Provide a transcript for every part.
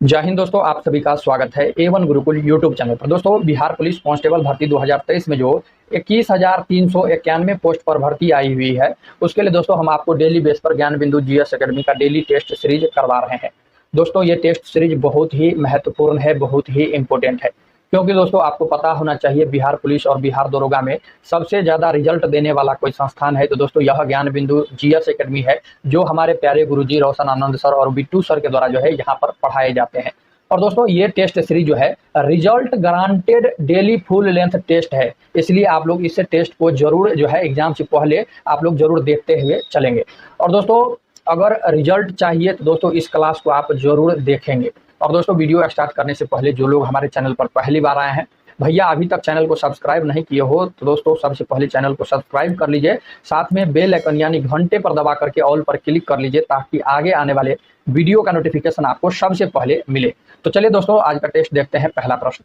जय हिंद दोस्तों, आप सभी का स्वागत है A1 गुरुकुल यूट्यूब चैनल पर। दोस्तों, बिहार पुलिस कांस्टेबल भर्ती 2023 में जो 21,391 पोस्ट पर भर्ती आई हुई है, उसके लिए दोस्तों हम आपको डेली बेस पर ज्ञान बिंदु जीएस एकेडमी का डेली टेस्ट सीरीज करवा रहे हैं। दोस्तों, ये टेस्ट सीरीज बहुत ही महत्वपूर्ण है, बहुत ही इंपॉर्टेंट है, क्योंकि दोस्तों आपको पता होना चाहिए बिहार पुलिस और बिहार दरोगा में सबसे ज़्यादा रिजल्ट देने वाला कोई संस्थान है तो दोस्तों यह ज्ञान बिंदु जीएस एकेडमी है, जो हमारे प्यारे गुरुजी रोशन आनंद सर और बिट्टू सर के द्वारा जो है यहाँ पर पढ़ाए जाते हैं। और दोस्तों ये टेस्ट सीरीज जो है result guaranteed daily full length test है, इसलिए आप लोग इस टेस्ट को जरूर जो है एग्जाम से पहले आप लोग जरूर देखते हुए चलेंगे। और दोस्तों अगर रिजल्ट चाहिए तो दोस्तों इस क्लास को आप जरूर देखेंगे। और दोस्तों वीडियो स्टार्ट करने से पहले जो लोग हमारे चैनल पर पहली बार आए हैं, भैया अभी तक चैनल को सब्सक्राइब नहीं किए हो तो दोस्तों सबसे पहले चैनल को सब्सक्राइब कर लीजिए, साथ में बेल आइकन यानी घंटे पर दबा करके ऑल पर क्लिक कर लीजिए ताकि आगे आने वाले वीडियो का नोटिफिकेशन आपको सबसे पहले मिले। तो चलिए दोस्तों आज का टेस्ट देखते हैं। पहला प्रश्न,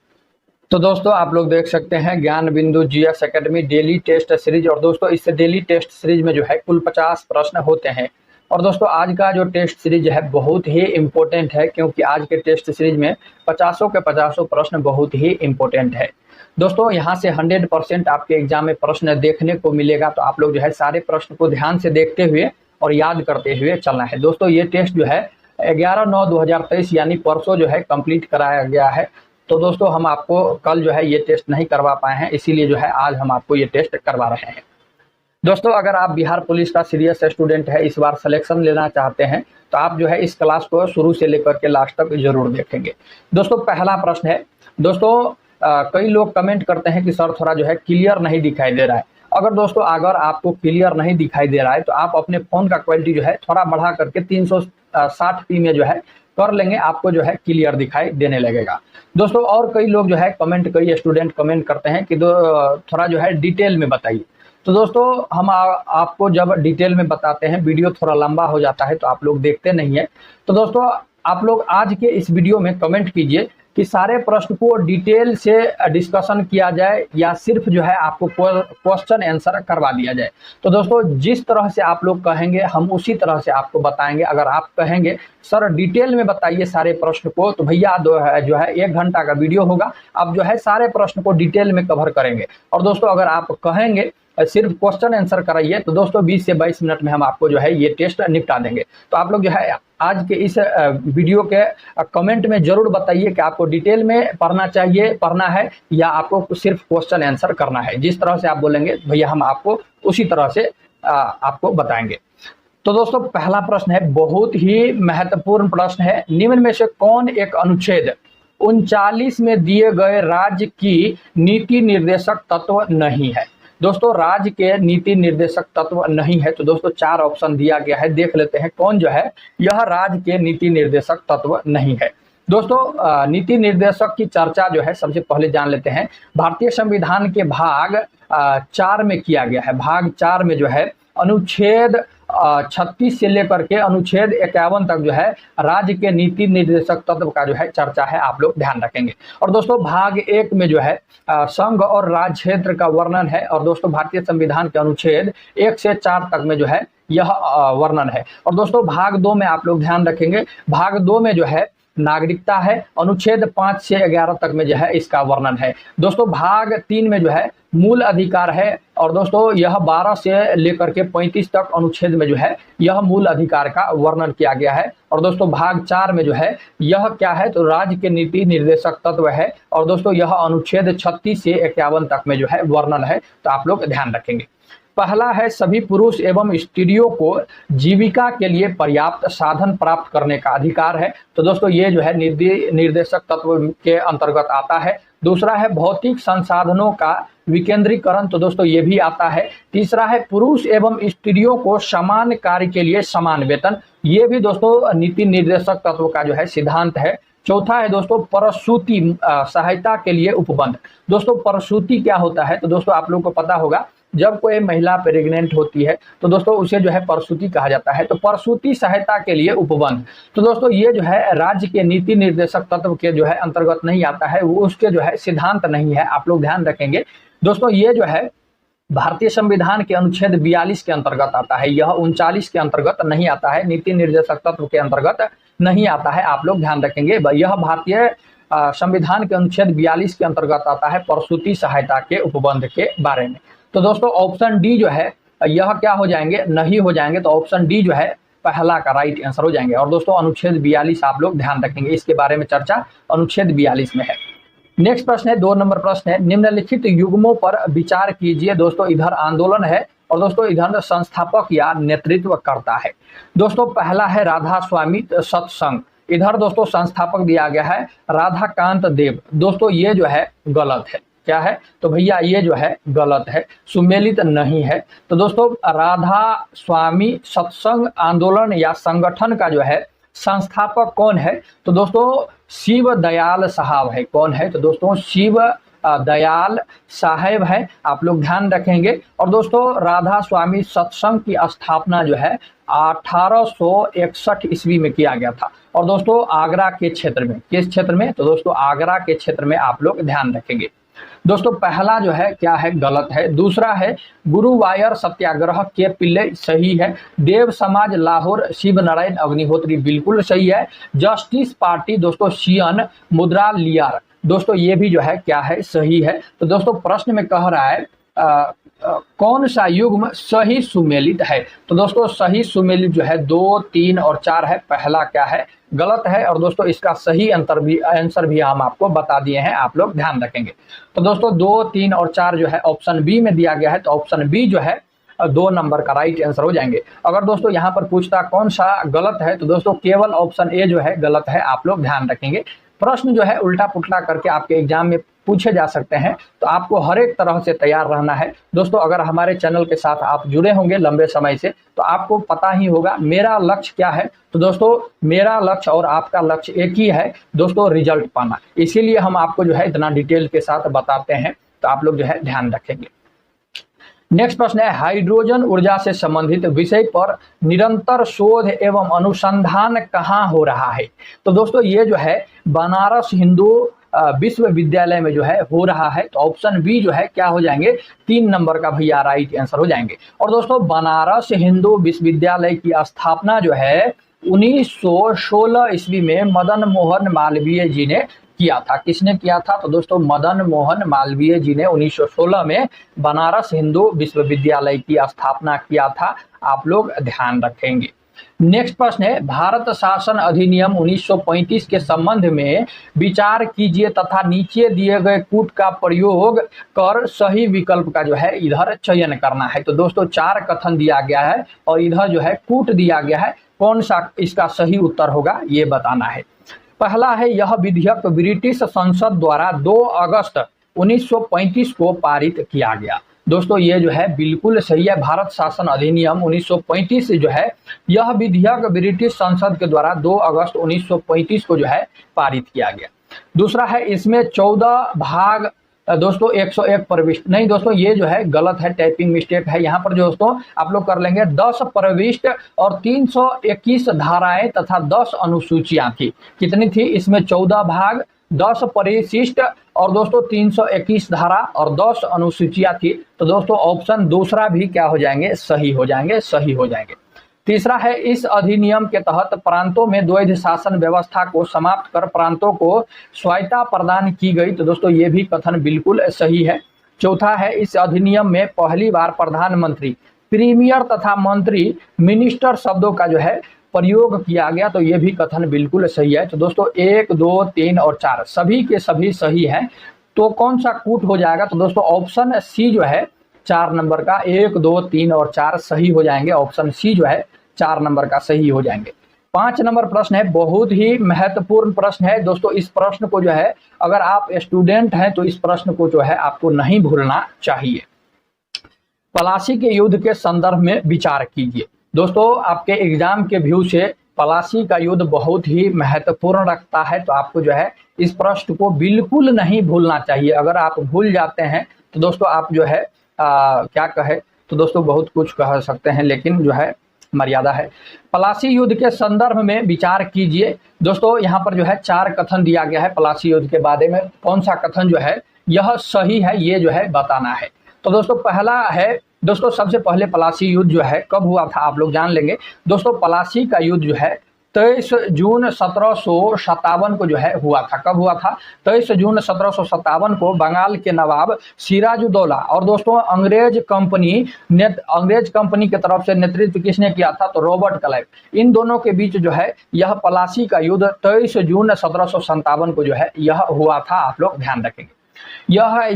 तो दोस्तों आप लोग देख सकते हैं Gyan Bindu GS academy daily test series. और दोस्तों इस डेली टेस्ट सीरीज में जो है कुल 50 प्रश्न होते हैं। और दोस्तों आज का जो टेस्ट सीरीज है बहुत ही इम्पोर्टेंट है, क्योंकि आज के टेस्ट सीरीज में 50 के 50 प्रश्न बहुत ही इम्पोर्टेंट है। दोस्तों यहाँ से 100% आपके एग्जाम में प्रश्न देखने को मिलेगा, तो आप लोग जो है सारे प्रश्न को ध्यान से देखते हुए और याद करते हुए चलना है। दोस्तों ये टेस्ट जो है 11/9/2023 यानी परसों जो है कंप्लीट कराया गया है। तो दोस्तों हम आपको कल जो है ये टेस्ट नहीं करवा पाए हैं, इसीलिए जो है आज हम आपको ये टेस्ट करवा रहे हैं। दोस्तों अगर आप बिहार पुलिस का सीरियस स्टूडेंट है, इस बार सिलेक्शन लेना चाहते हैं, तो आप जो है इस क्लास को शुरू से लेकर के लास्ट तक जरूर देखेंगे। दोस्तों पहला प्रश्न है, दोस्तों कई लोग कमेंट करते हैं कि सर थोड़ा जो है क्लियर नहीं दिखाई दे रहा है। अगर आपको क्लियर नहीं दिखाई दे रहा है तो आप अपने फ़ोन का क्वालिटी जो है थोड़ा बढ़ा करके 360p में जो है कर लेंगे, आपको जो है क्लियर दिखाई देने लगेगा। दोस्तों और कई लोग जो है कई स्टूडेंट कमेंट करते हैं कि थोड़ा जो है डिटेल में बताइए। तो दोस्तों हम आपको जब डिटेल में बताते हैं वीडियो थोड़ा लंबा हो जाता है तो आप लोग देखते नहीं है। तो दोस्तों आप लोग आज के इस वीडियो में कमेंट कीजिए कि सारे प्रश्न को डिटेल से डिस्कशन किया जाए या सिर्फ जो है आपको क्वेश्चन आंसर करवा दिया जाए। तो दोस्तों जिस तरह से आप लोग कहेंगे हम उसी तरह से आपको बताएंगे। अगर आप कहेंगे सर डिटेल में बताइए सारे प्रश्न को, तो भैया जो है 1 घंटा का वीडियो होगा, अब जो है सारे प्रश्न को डिटेल में कवर करेंगे। और दोस्तों अगर आप कहेंगे सिर्फ क्वेश्चन आंसर कराइए, तो दोस्तों 20 से 22 मिनट में हम आपको जो है ये टेस्ट निपटा देंगे। तो आप लोग जो है आज के इस वीडियो के कमेंट में जरूर बताइए कि आपको डिटेल में पढ़ना है या आपको सिर्फ क्वेश्चन आंसर करना है। जिस तरह से आप बोलेंगे भैया हम आपको उसी तरह से आपको बताएंगे। तो दोस्तों पहला प्रश्न है, बहुत ही महत्वपूर्ण प्रश्न है, निम्न में से कौन एक अनुच्छेद 39 में दिए गए राज्य की नीति निर्देशक तत्व नहीं है। दोस्तों राज्य के नीति निर्देशक तत्व नहीं है, तो दोस्तों 4 ऑप्शन दिया गया है, देख लेते हैं कौन जो है यह राज्य के नीति निर्देशक तत्व नहीं है। दोस्तों नीति निर्देशक की चर्चा जो है सबसे पहले जान लेते हैं। भारतीय संविधान के भाग 4 में किया गया है। भाग 4 में जो है अनुच्छेद 36 से लेकर के अनुच्छेद 51 तक जो है राज्य के नीति निर्देशक तत्व का जो है चर्चा है, आप लोग ध्यान रखेंगे। और दोस्तों भाग 1 में जो है संघ और राज्य क्षेत्र का वर्णन है। और दोस्तों भारतीय संविधान के अनुच्छेद 1 से 4 तक में जो है यह वर्णन है। और दोस्तों भाग 2 में आप लोग ध्यान रखेंगे, भाग 2 में जो है नागरिकता है, अनुच्छेद 5 से 11 तक में जो है इसका वर्णन है। दोस्तों भाग 3 में जो है मूल अधिकार है। और दोस्तों यह 12 से लेकर के 35 तक अनुच्छेद में जो है यह मूल अधिकार का वर्णन किया गया है। और दोस्तों भाग 4 में जो है यह क्या है, तो राज्य के नीति निर्देशक तत्व है। और दोस्तों यह अनुच्छेद 36 से 51 तक में जो है वर्णन है, तो आप लोग ध्यान रखेंगे। पहला है, सभी पुरुष एवं स्त्रियों को जीविका के लिए पर्याप्त साधन प्राप्त करने का अधिकार है। तो दोस्तों ये जो है निर्देशक तत्व के अंतर्गत आता है। दूसरा है भौतिक संसाधनों का विकेंद्रीकरण, तो दोस्तों ये भी आता है। तीसरा है पुरुष एवं स्त्रियों को समान कार्य के लिए समान वेतन, ये भी दोस्तों नीति निर्देशक तत्व का जो है सिद्धांत है। चौथा है दोस्तों प्रसूति सहायता के लिए उपबंध। दोस्तों प्रसूति क्या होता है, तो दोस्तों आप लोगों को पता होगा जब कोई महिला प्रेग्नेंट होती है तो दोस्तों उसे जो है प्रसूति कहा जाता है, तो प्रसूति सहायता के लिए उपबंध। तो दोस्तों ये जो है राज्य के नीति निर्देशक तत्व के जो है अंतर्गत नहीं आता है, वो उसके जो है सिद्धांत नहीं है, आप लोग ध्यान रखेंगे। दोस्तों ये जो है भारतीय संविधान के अनुच्छेद 42 के अंतर्गत आता है, यह 39 के अंतर्गत नहीं आता है, नीति निर्देशक तत्व के अंतर्गत नहीं आता है, आप लोग ध्यान रखेंगे। यह भारतीय संविधान के अनुच्छेद 42 के अंतर्गत आता है, प्रसूति सहायता के उपबंध के बारे में। तो दोस्तों ऑप्शन डी जो है यह क्या हो जाएंगे, नहीं हो जाएंगे। तो ऑप्शन डी जो है पहला का राइट आंसर हो जाएंगे। और दोस्तों अनुच्छेद 42 आप लोग ध्यान रखेंगे, इसके बारे में चर्चा अनुच्छेद 42 में है। नेक्स्ट प्रश्न है, 2 नंबर प्रश्न है, निम्नलिखित युग्मों पर विचार कीजिए। दोस्तों इधर आंदोलन है और दोस्तों इधर संस्थापक या नेतृत्व करता है। दोस्तों पहला है राधा स्वामी सत्संग, इधर दोस्तों संस्थापक दिया गया है राधाकांत देव। दोस्तों ये जो है गलत है, क्या है तो भैया ये जो है गलत है, सुमेलित नहीं है। तो दोस्तों राधा स्वामी सत्संग आंदोलन या संगठन का जो है संस्थापक कौन है, तो दोस्तों शिव दयाल साहब है। कौन है, तो दोस्तों शिव दयाल साहेब है, आप लोग ध्यान रखेंगे। और दोस्तों राधा स्वामी सत्संग की स्थापना जो है 1861 ईस्वी में किया गया था। और दोस्तों आगरा के क्षेत्र में, किस क्षेत्र में, तो दोस्तों आगरा के क्षेत्र में आप लोग ध्यान रखेंगे। दोस्तों पहला जो है क्या है, गलत है। दूसरा है गुरुवायर सत्याग्रह के पिल्ले, सही है। देव समाज लाहौर शिव नारायण अग्निहोत्री, बिल्कुल सही है। जस्टिस पार्टी दोस्तों सियन मुद्रा लियार, दोस्तों ये भी जो है क्या है, सही है। तो दोस्तों प्रश्न में कह रहा है कौन सा युग्म सही सुमेलित है, तो दोस्तों सही सुमेलित जो है 2, 3 और 4 है। पहला क्या है, गलत है। और दोस्तों इसका सही आंसर भी हम आपको बता दिए हैं, आप लोग ध्यान रखेंगे। तो दोस्तों 2, 3 और 4 जो है ऑप्शन बी में दिया गया है, तो ऑप्शन बी जो है 2 नंबर का राइट आंसर हो जाएंगे। अगर दोस्तों यहाँ पर पूछता कौन सा गलत है, तो दोस्तों केवल ऑप्शन ए जो है गलत है, आप लोग ध्यान रखेंगे। प्रश्न जो है उल्टा पुल्टा करके आपके एग्जाम में पूछे जा सकते हैं, तो आपको हर एक तरह से तैयार रहना है। दोस्तों अगर हमारे चैनल के साथ आप जुड़े होंगे लंबे समय से, तो आपको पता ही होगा मेरा लक्ष्य क्या है। तो दोस्तों मेरा लक्ष्य और आपका लक्ष्य एक ही है दोस्तों, रिजल्ट पाना। इसीलिए हम आपको जो है इतना डिटेल के साथ बताते हैं, तो आप लोग जो है ध्यान रखेंगे। नेक्स्ट प्रश्न है, हाइड्रोजन ऊर्जा से संबंधित विषय पर निरंतर शोध एवं अनुसंधान कहाँ हो रहा है, तो दोस्तों ये जो है बनारस हिंदू विश्वविद्यालय में जो है हो रहा है। तो ऑप्शन बी जो है क्या हो जाएंगे, 3 नंबर का भैया राइट आंसर हो जाएंगे। और दोस्तों बनारस हिंदू विश्वविद्यालय की स्थापना जो है 1916 ईस्वी में मदन मोहन मालवीय जी ने किया था। किसने किया था, तो दोस्तों मदन मोहन मालवीय जी ने 1916 में बनारस हिंदू विश्वविद्यालय की स्थापना किया था, आप लोग ध्यान रखेंगे। नेक्स्ट प्रश्न है, भारत शासन अधिनियम 1935 के संबंध में विचार कीजिए तथा नीचे दिए गए कूट का प्रयोग कर सही विकल्प का जो है इधर चयन करना है। तो दोस्तों 4 कथन दिया गया है और इधर जो है कूट दिया गया है, कौन सा इसका सही उत्तर होगा ये बताना है। पहला है, यह विधेयक ब्रिटिश संसद द्वारा 2 अगस्त 1935 को पारित किया गया। दोस्तों ये जो है बिल्कुल सही है, भारत शासन अधिनियम 1935 से जो है यह विधेयक ब्रिटिश संसद के द्वारा 2 अगस्त 1935 को जो है पारित किया गया। दूसरा है, इसमें 14 भाग दोस्तों 101 प्रविष्ट, नहीं दोस्तों ये जो है गलत है, टाइपिंग मिस्टेक है। यहाँ पर दोस्तों आप लोग कर लेंगे 10 प्रविष्ट और 321 धाराएं तथा 10 अनुसूचियां थी। कितनी थी, इसमें 14 भाग, 10 परिशिष्ट और दोस्तों 321 धारा और 10 अनुसूचियां थी। तो दोस्तों ऑप्शन दूसरा भी क्या हो जाएंगे, सही हो जाएंगे, सही हो जाएंगे। तीसरा है, इस अधिनियम के तहत प्रांतों में द्वैध शासन व्यवस्था को समाप्त कर प्रांतों को स्वायत्तता प्रदान की गई। तो दोस्तों ये भी कथन बिल्कुल सही है। चौथा है, इस अधिनियम में पहली बार प्रधानमंत्री, प्रीमियर तथा मंत्री, मिनिस्टर शब्दों का जो है प्रयोग किया गया। तो ये भी कथन बिल्कुल सही है। तो दोस्तों 1, 2, 3 और 4 सभी के सभी सही हैं। तो कौन सा कूट हो जाएगा, तो दोस्तों ऑप्शन सी जो है 4 नंबर का 1, 2, 3 और 4 सही हो जाएंगे। ऑप्शन सी जो है 4 नंबर का सही हो जाएंगे। 5 नंबर प्रश्न है, बहुत ही महत्वपूर्ण प्रश्न है दोस्तों। इस प्रश्न को जो है अगर आप स्टूडेंट हैं तो इस प्रश्न को जो है आपको नहीं भूलना चाहिए। पलासी के युद्ध के संदर्भ में विचार कीजिए। दोस्तों आपके एग्जाम के व्यू से पलासी का युद्ध बहुत ही महत्वपूर्ण रखता है, तो आपको जो है इस प्रश्न को बिल्कुल नहीं भूलना चाहिए। अगर आप भूल जाते हैं तो दोस्तों आप जो है क्या कहे, तो दोस्तों बहुत कुछ कह सकते हैं, लेकिन जो है मर्यादा है। पलासी युद्ध के संदर्भ में विचार कीजिए। दोस्तों यहाँ पर जो है 4 कथन दिया गया है पलासी युद्ध के बारे में, कौन सा कथन जो है यह सही है ये जो है बताना है। तो दोस्तों पहला है, दोस्तों सबसे पहले पलासी युद्ध जो है कब हुआ था आप लोग जान लेंगे। दोस्तों पलासी का युद्ध जो है 23 जून 1757 को जो है हुआ था। कब हुआ था? 23 जून 1757 को बंगाल के नवाब सिराजुद्दौला और दोस्तों अंग्रेज कंपनी की तरफ से नेतृत्व किसने किया था? तो रॉबर्ट क्लाइव। इन दोनों के बीच जो है यह प्लासी का युद्ध 23 जून 1757 को जो है यह हुआ था। आप लोग ध्यान रखेंगे। यह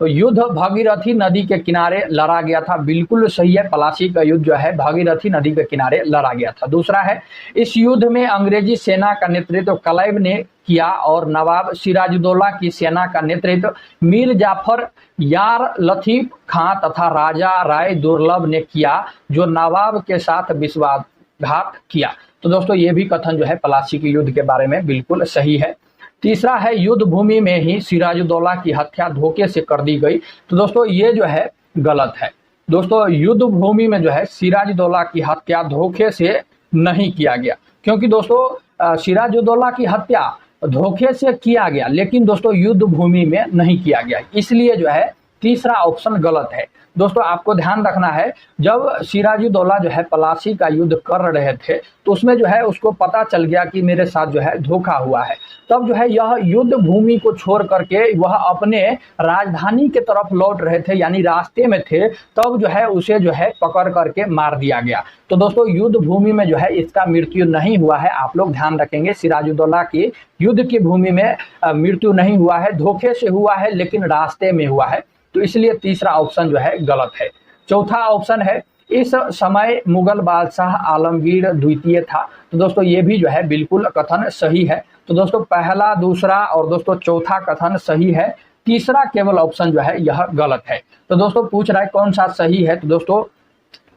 युद्ध भागीरथी नदी के किनारे लड़ा गया था। बिल्कुल सही है, प्लासी का युद्ध जो है भागीरथी नदी के किनारे लड़ा गया था। दूसरा है, इस युद्ध में अंग्रेजी सेना का नेतृत्व क्लाइव ने किया और नवाब सिराजुद्दौला की सेना का नेतृत्व मीर जाफर यार लतीफ खां तथा राजा राय दुर्लभ ने किया, जो नवाब के साथ विश्वासघात किया। तो दोस्तों ये भी कथन जो है प्लासी के युद्ध के बारे में बिल्कुल सही है। तीसरा है, युद्ध भूमि में ही सिराजुद्दौला की हत्या धोखे से कर दी गई। तो दोस्तों ये जो है गलत है। दोस्तों युद्ध भूमि में जो है सिराजुद्दौला की हत्या धोखे से नहीं किया गया, क्योंकि दोस्तों सिराजुद्दौला की हत्या धोखे से किया गया, लेकिन दोस्तों युद्ध भूमि में नहीं किया गया। इसलिए जो है तीसरा ऑप्शन गलत है। दोस्तों आपको ध्यान रखना है, जब सिराजुद्दौला जो है प्लासी का युद्ध कर रहे थे तो उसमें जो है उसको पता चल गया कि मेरे साथ जो है धोखा हुआ है। तब जो है यह युद्ध भूमि को छोड़ करके वह अपने राजधानी के तरफ लौट रहे थे, यानी रास्ते में थे, तब जो है उसे जो है पकड़ करके मार दिया गया। तो दोस्तों युद्ध भूमि में जो है इसका मृत्यु नहीं हुआ है। आप लोग ध्यान रखेंगे, सिराजुद्दौला की युद्ध की भूमि में मृत्यु नहीं हुआ है, धोखे से हुआ है, लेकिन रास्ते में हुआ है। तो इसलिए तीसरा ऑप्शन जो है गलत है। चौथा ऑप्शन है, इस समय मुगल बादशाह आलमगीर द्वितीय था। तो दोस्तों ये भी जो है बिल्कुल कथन सही है। तो दोस्तों पहला, दूसरा और दोस्तों चौथा कथन सही है, तीसरा केवल ऑप्शन जो है यह गलत है। तो दोस्तों पूछ रहा है कौन सा सही है, तो दोस्तों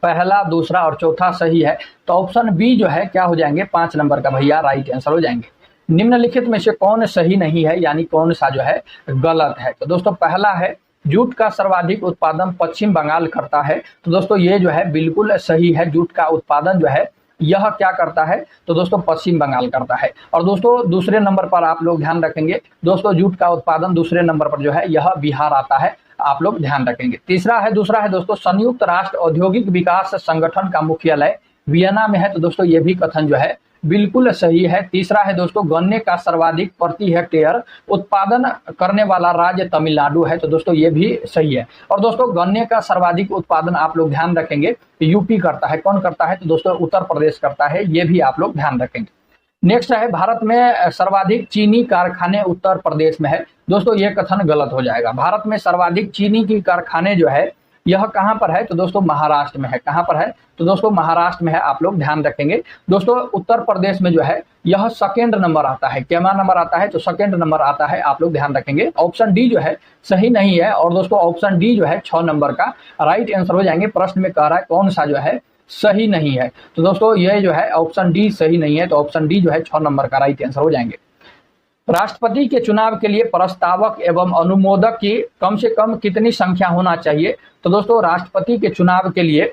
पहला, दूसरा और चौथा सही है। तो ऑप्शन बी जो है क्या हो जाएंगे? 5 नंबर का भैया राइट आंसर हो जाएंगे। निम्नलिखित में से कौन सही नहीं है, यानी कौन सा जो है गलत है? तो दोस्तों पहला है, जूट का सर्वाधिक उत्पादन पश्चिम बंगाल करता है। तो दोस्तों ये जो है बिल्कुल सही है। जूट का उत्पादन जो है यह क्या करता है? तो दोस्तों पश्चिम बंगाल करता है। और दोस्तों दूसरे नंबर पर आप लोग ध्यान रखेंगे, दोस्तों जूट का उत्पादन दूसरे नंबर पर जो है यह बिहार आता है। आप लोग ध्यान रखेंगे। दूसरा है दोस्तों, संयुक्त राष्ट्र औद्योगिक विकास संगठन का मुख्यालय वियना में है। तो दोस्तों ये भी कथन जो है बिल्कुल सही है। तीसरा है दोस्तों, गन्ने का सर्वाधिक प्रति हेक्टेयर उत्पादन करने वाला राज्य तमिलनाडु है। तो दोस्तों ये भी सही है। और दोस्तों गन्ने का सर्वाधिक उत्पादन आप लोग ध्यान रखेंगे यूपी करता है। कौन करता है? तो दोस्तों उत्तर प्रदेश करता है। ये भी आप लोग ध्यान रखेंगे। नेक्स्ट है, भारत में सर्वाधिक चीनी कारखाने उत्तर प्रदेश में है। दोस्तों ये कथन गलत हो जाएगा। भारत में सर्वाधिक चीनी की कारखाने जो है यह कहां पर है? तो दोस्तों महाराष्ट्र में है। कहां पर है? तो दोस्तों महाराष्ट्र में है। आप लोग ध्यान रखेंगे। दोस्तों उत्तर प्रदेश में जो है यह सेकंड नंबर आता है। क्या नंबर आता है? तो सेकंड नंबर आता है। आप लोग ध्यान रखेंगे। ऑप्शन डी जो है सही नहीं है। और दोस्तों ऑप्शन डी जो है 6 नंबर का राइट आंसर हो जाएंगे। प्रश्न में कह रहा है कौन सा जो है सही नहीं है। तो दोस्तों ये जो है ऑप्शन डी सही नहीं है। तो ऑप्शन डी जो है 6 नंबर का राइट आंसर हो जाएंगे। राष्ट्रपति के चुनाव के लिए प्रस्तावक एवं अनुमोदक की कम से कम कितनी संख्या होना चाहिए? तो दोस्तों राष्ट्रपति के चुनाव के लिए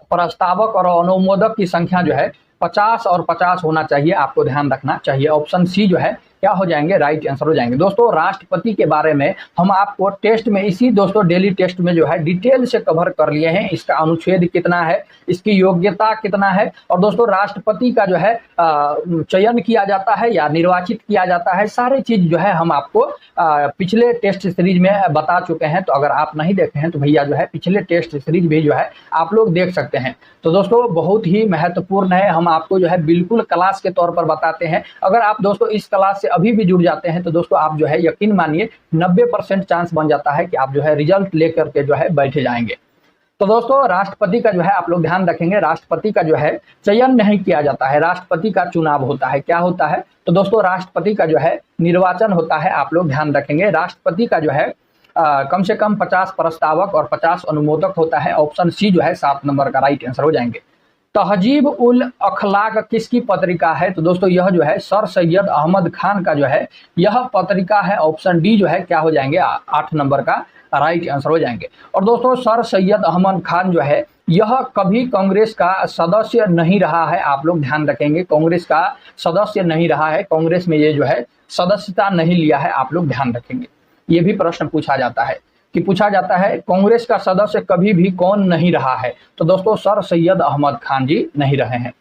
प्रस्तावक और अनुमोदक की संख्या जो है 50 और 50 होना चाहिए। आपको ध्यान रखना चाहिए। ऑप्शन सी जो है क्या हो जाएंगे? राइट आंसर हो जाएंगे। दोस्तों राष्ट्रपति के बारे में हम आपको टेस्ट में, इसी दोस्तों डेली टेस्ट में जो है डिटेल से कवर कर लिए हैं। इसका अनुच्छेद कितना है, इसकी योग्यता कितना है, और दोस्तों राष्ट्रपति का जो है चयन किया जाता है या निर्वाचित किया जाता है, सारी चीज जो है हम आपको पिछले टेस्ट सीरीज में बता चुके हैं। तो अगर आप नहीं देखे हैं तो भैया जो है पिछले टेस्ट सीरीज भी जो है आप लोग देख सकते हैं। तो दोस्तों बहुत ही महत्वपूर्ण है। हम आपको जो है बिल्कुल क्लास के तौर पर बताते हैं। अगर आप दोस्तों इस क्लास से अभी भी जुड़ जाते हैं तो दोस्तों आप जो है यकीन मानिए 90% चांस बन जाता है कि आप जो है रिजल्ट लेकर के जो है बैठे जाएंगे। तो दोस्तों राष्ट्रपति का जो है आप लोग ध्यान रखेंगे, राष्ट्रपति का जो है चयन नहीं किया जाता है, राष्ट्रपति का चुनाव होता है। क्या होता है? तो दोस्तों राष्ट्रपति का जो है निर्वाचन होता है। आप लोग ध्यान रखेंगे। राष्ट्रपति का जो है कम से कम 50 प्रस्तावक और 50 अनुमोदक होता है। ऑप्शन सी जो है 7 नंबर का राइट आंसर हो जाएंगे। तहजीब उल अखलाक किसकी पत्रिका है? तो दोस्तों यह जो है सर सैयद अहमद खान का जो है यह पत्रिका है। ऑप्शन डी जो है क्या हो जाएंगे? 8 नंबर का राइट आंसर हो जाएंगे। और दोस्तों सर सैयद अहमद खान जो है यह कभी कांग्रेस का सदस्य नहीं रहा है। आप लोग ध्यान रखेंगे, कांग्रेस का सदस्य नहीं रहा है। कांग्रेस में ये जो है सदस्यता नहीं लिया है। आप लोग ध्यान रखेंगे। ये भी प्रश्न पूछा जाता है कांग्रेस का सदस्य कभी भी कौन नहीं रहा है? तो दोस्तों सर सैयद अहमद खान जी नहीं रहे हैं।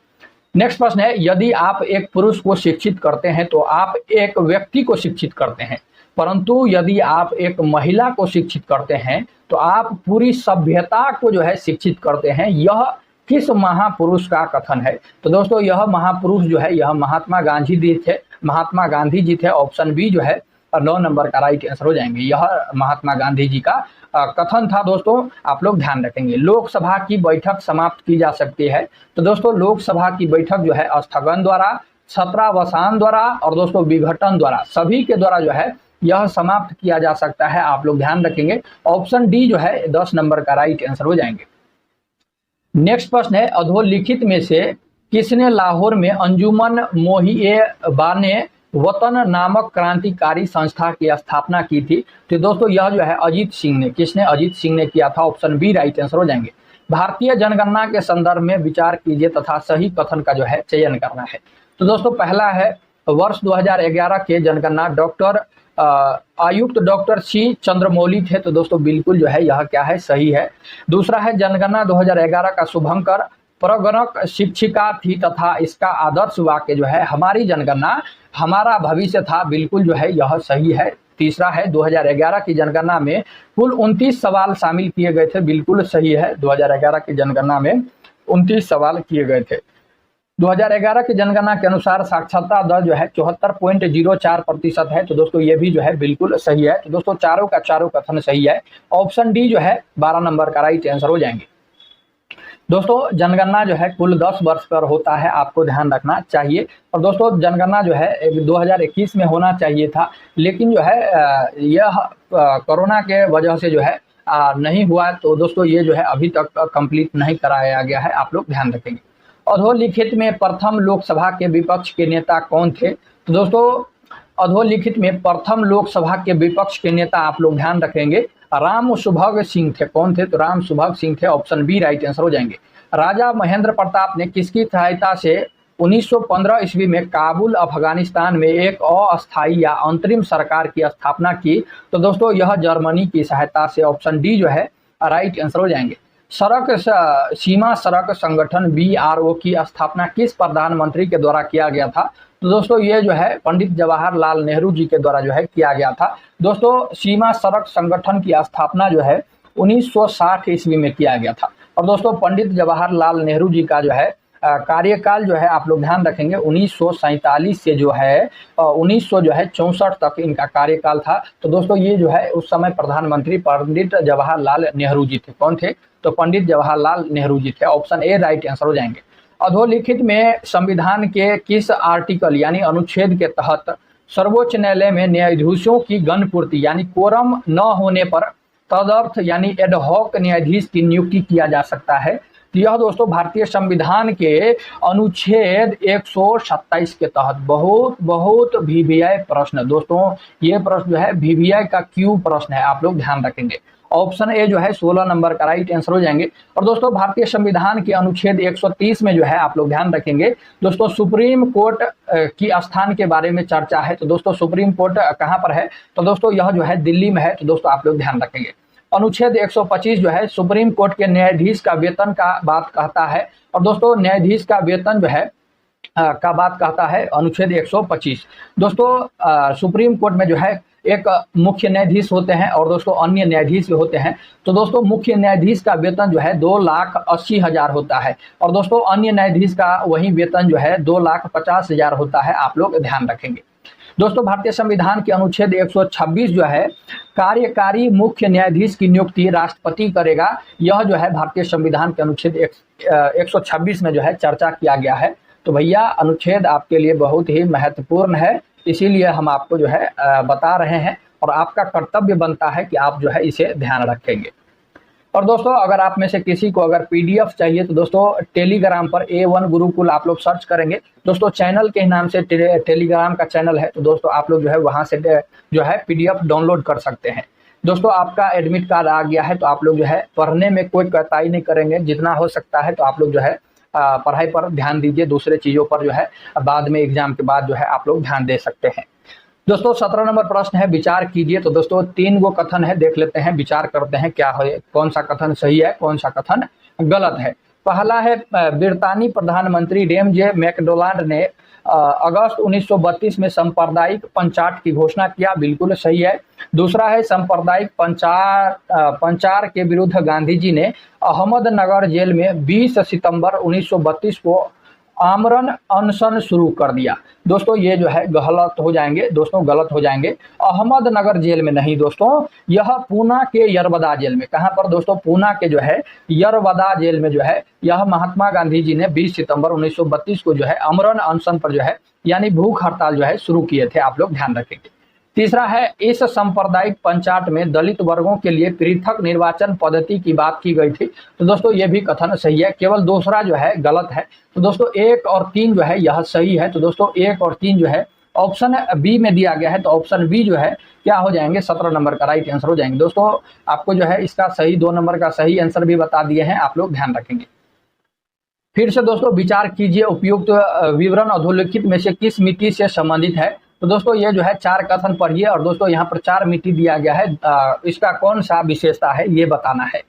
नेक्स्ट प्रश्न है, यदि आप एक पुरुष को शिक्षित करते हैं तो आप एक व्यक्ति को शिक्षित करते हैं, परंतु यदि आप एक महिला को शिक्षित करते हैं तो आप पूरी सभ्यता को जो है शिक्षित करते हैं। यह किस महापुरुष का कथन है? तो दोस्तों यह महापुरुष जो है यह महात्मा गांधी जी थे। महात्मा गांधी जी थे। ऑप्शन बी जो है 9 नंबर का राइट आंसर हो जाएंगे। यह महात्मा गांधी जी का कथन था। दोस्तों आप लोग ध्यान रखेंगे। लोकसभा की बैठक समाप्त की जा सकती है, तो दोस्तों लोकसभा की बैठक जो है स्थगन द्वारा, छत्रावसान द्वारा और दोस्तों विघटन द्वारा, सभी के द्वारा जो है यह समाप्त किया जा सकता है। आप लोग ध्यान रखेंगे। ऑप्शन डी जो है 10 नंबर का राइट आंसर हो जाएंगे। नेक्स्ट प्रश्न है, अधोलिखित में से किसने लाहौर में अंजुमन मोहिए बाने वतन नामक क्रांतिकारी संस्था की स्थापना की थी? तो दोस्तों यह जो है अजीत सिंह ने। किसने? अजीत सिंह ने किया था। ऑप्शन बी राइट आंसर हो जाएंगे। भारतीय जनगणना के संदर्भ में विचार कीजिए तथा सही कथन का जो है चयन करना है। तो दोस्तों पहला है, वर्ष 2011 के जनगणना डॉक्टर आयुक्त डॉक्टर सी चंद्रमौली थे। तो दोस्तों बिल्कुल जो है यह क्या है, सही है। दूसरा है, जनगणना 2011 का शुभंकर प्रगणक शिक्षिका थी तथा इसका आदर्श वाक्य जो है हमारी जनगणना हमारा भविष्य था। बिल्कुल जो है यह सही है। तीसरा है, 2011 की जनगणना में कुल 29 सवाल शामिल किए गए थे। बिल्कुल सही है। 2011 की जनगणना में 29 सवाल किए गए थे। 2011 की जनगणना के अनुसार साक्षरता दर जो है 74.04% है। तो दोस्तों ये भी जो है बिल्कुल सही है। तो दोस्तों चारों का चारों कथन सही है। ऑप्शन डी जो है 12 नंबर का राइट आंसर हो जाएंगे। दोस्तों जनगणना जो है कुल 10 वर्ष पर होता है, आपको ध्यान रखना चाहिए। और दोस्तों जनगणना जो है 2021 में होना चाहिए था, लेकिन जो है यह कोरोना के वजह से जो है नहीं हुआ। तो दोस्तों ये जो है अभी तक कंप्लीट नहीं कराया गया है, आप लोग ध्यान रखेंगे। अधोलिखित में प्रथम लोकसभा के विपक्ष के नेता कौन थे? तो दोस्तों अधोलिखित में प्रथम लोकसभा के विपक्ष के नेता आप लोग ध्यान रखेंगे राम सुभग सिंह थे। कौन थे? तो राम सुभग सिंह थे। ऑप्शन बी राइट आंसर हो जाएंगे। राजा महेंद्र प्रताप ने किसकी सहायता से 1915 ईस्वी में काबुल अफगानिस्तान में एक अस्थायी या अंतरिम सरकार की स्थापना की? तो दोस्तों यह जर्मनी की सहायता से। ऑप्शन डी जो है राइट आंसर हो जाएंगे। सीमा सड़क संगठन BRO की स्थापना किस प्रधानमंत्री के द्वारा किया गया था? तो दोस्तों ये जो है पंडित जवाहरलाल नेहरू जी के द्वारा जो है किया गया था। दोस्तों सीमा सड़क संगठन की स्थापना जो है 1960 ईस्वी में किया गया था। और दोस्तों पंडित जवाहरलाल नेहरू जी का जो है कार्यकाल जो है आप लोग ध्यान रखेंगे 1947 से जो है 1964 तक इनका कार्यकाल था। तो दोस्तों ये जो है उस समय प्रधानमंत्री पंडित जवाहरलाल नेहरू जी थे। कौन थे? तो पंडित जवाहरलाल नेहरू जी थे। ऑप्शन ए राइट आंसर हो जाएंगे। अधोलिखित में संविधान के किस आर्टिकल यानी अनुच्छेद के तहत सर्वोच्च न्यायालय में न्यायाधीशों की गणपूर्ति यानी कोरम न होने पर तदर्थ यानी एडहॉक न्यायाधीश की नियुक्ति किया जा सकता है? तो यह दोस्तों भारतीय संविधान के अनुच्छेद 127 के तहत बहुत VVI प्रश्न। दोस्तों ये प्रश्न जो है VVI का क्यू प्रश्न है, आप लोग ध्यान रखेंगे। ऑप्शन ए जो है 16 नंबर का राइट आंसर हो जाएंगे। और दोस्तों भारतीय संविधान के अनुच्छेद 130 में जो है आप लोग ध्यान रखेंगे दोस्तों सुप्रीम कोर्ट की स्थान के बारे में चर्चा है। तो दोस्तों सुप्रीम कोर्ट कहाँ पर है? तो दोस्तों यह जो है दिल्ली में है। तो दोस्तों आप लोग ध्यान रखेंगे। अनुच्छेद 125 जो है सुप्रीम कोर्ट के न्यायाधीश का वेतन का बात कहता है। और दोस्तों न्यायाधीश का वेतन जो है का बात कहता है अनुच्छेद 125। दोस्तों सुप्रीम कोर्ट में जो है एक मुख्य न्यायाधीश होते हैं और दोस्तों अन्य न्यायाधीश भी होते हैं। तो दोस्तों मुख्य न्यायाधीश का वेतन जो है 2,80,000 होता है और दोस्तों अन्य न्यायाधीश का वही वेतन जो है 2,50,000 होता है, आप लोग ध्यान रखेंगे। दोस्तों भारतीय संविधान के अनुच्छेद 126 जो है कार्यकारी मुख्य न्यायाधीश की नियुक्ति राष्ट्रपति करेगा। यह जो है भारतीय संविधान के अनुच्छेद 126 में जो है चर्चा किया गया है। तो भैया अनुच्छेद आपके लिए बहुत ही महत्वपूर्ण है, इसीलिए हम आपको जो है बता रहे हैं और आपका कर्तव्य बनता है कि आप जो है इसे ध्यान रखेंगे। और दोस्तों अगर आप में से किसी को अगर PDF चाहिए तो दोस्तों टेलीग्राम पर A1 गुरुकुल आप लोग सर्च करेंगे। दोस्तों चैनल के नाम से टेलीग्राम का चैनल है। तो दोस्तों आप लोग जो है वहाँ से जो है PDF डाउनलोड कर सकते हैं। दोस्तों आपका एडमिट कार्ड आ गया है तो आप लोग जो है पढ़ने में कोई कताई नहीं करेंगे, जितना हो सकता है तो आप लोग जो है पढ़ाई पर ध्यान दीजिए। दूसरे चीज़ों पर जो है बाद में एग्जाम के बाद जो है आप लोग ध्यान दे सकते हैं। दोस्तों 17 नंबर प्रश्न है विचार कीजिए। तो दोस्तों 3 गो कथन है, देख लेते हैं, विचार करते हैं क्या है, कौन सा कथन सही है, कौन सा कथन गलत है। पहला है ब्रितानी प्रधानमंत्री रेमजे मैकडोनाल्ड ने अगस्त 1932 में सांप्रदायिक पंचाट की घोषणा किया, बिल्कुल सही है। दूसरा है सांप्रदायिक पंचार के विरुद्ध गांधी जी ने अहमदनगर जेल में 20 सितंबर 1932 को आमरण अनशन शुरू कर दिया। दोस्तों ये जो है गलत हो जाएंगे, दोस्तों गलत हो जाएंगे। अहमदनगर जेल में नहीं दोस्तों, यह पूना के यरवदा जेल में। कहां पर दोस्तों? पूना के जो है यरवदा जेल में जो है यह महात्मा गांधी जी ने 20 सितंबर 1932 को जो है आमरण अनशन पर जो है यानी भूख हड़ताल जो है शुरू किए थे, आप लोग ध्यान रखेंगे। तीसरा है इस सांप्रदायिक पंचाट में दलित वर्गों के लिए पृथक निर्वाचन पद्धति की बात की गई थी। तो दोस्तों ये भी कथन सही है, केवल दूसरा जो है गलत है। तो दोस्तों 1 और 3 जो है यह सही है। तो दोस्तों 1 और 3 जो है ऑप्शन बी में दिया गया है, तो ऑप्शन बी जो है क्या हो जाएंगे? 17 नंबर का राइट आंसर हो जाएंगे। दोस्तों आपको जो है इसका सही 2 नंबर का सही आंसर भी बता दिए हैं, आप लोग ध्यान रखेंगे। फिर से दोस्तों विचार कीजिए, उपयुक्त विवरण अधोलिखित में से किस मिट्टी से संबंधित है? तो दोस्तों ये जो है 4 कथन पढ़िए और दोस्तों यहाँ पर 4 मिट्टी दिया गया है, इसका कौन सा विशेषता है ये बताना है।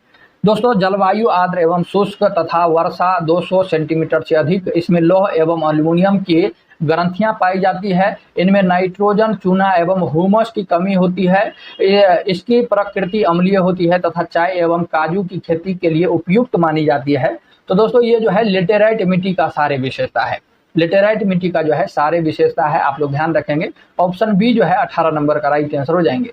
दोस्तों जलवायु आर्द्र एवं शुष्क तथा वर्षा 200 सेंटीमीटर से अधिक, इसमें लौह एवं एल्यूमिनियम की ग्रंथियां पाई जाती है, इनमें नाइट्रोजन, चूना एवं ह्यूमस की कमी होती है, इसकी प्रकृति अम्लीय होती है तथा चाय एवं काजू की खेती के लिए उपयुक्त मानी जाती है। तो दोस्तों ये जो है लेटेराइट मिट्टी का सारे विशेषता है, लेटेराइट मिट्टी का जो है सारे विशेषता है, आप लोग ध्यान रखेंगे। ऑप्शन बी जो है 18 नंबर का राइट आंसर हो जाएंगे।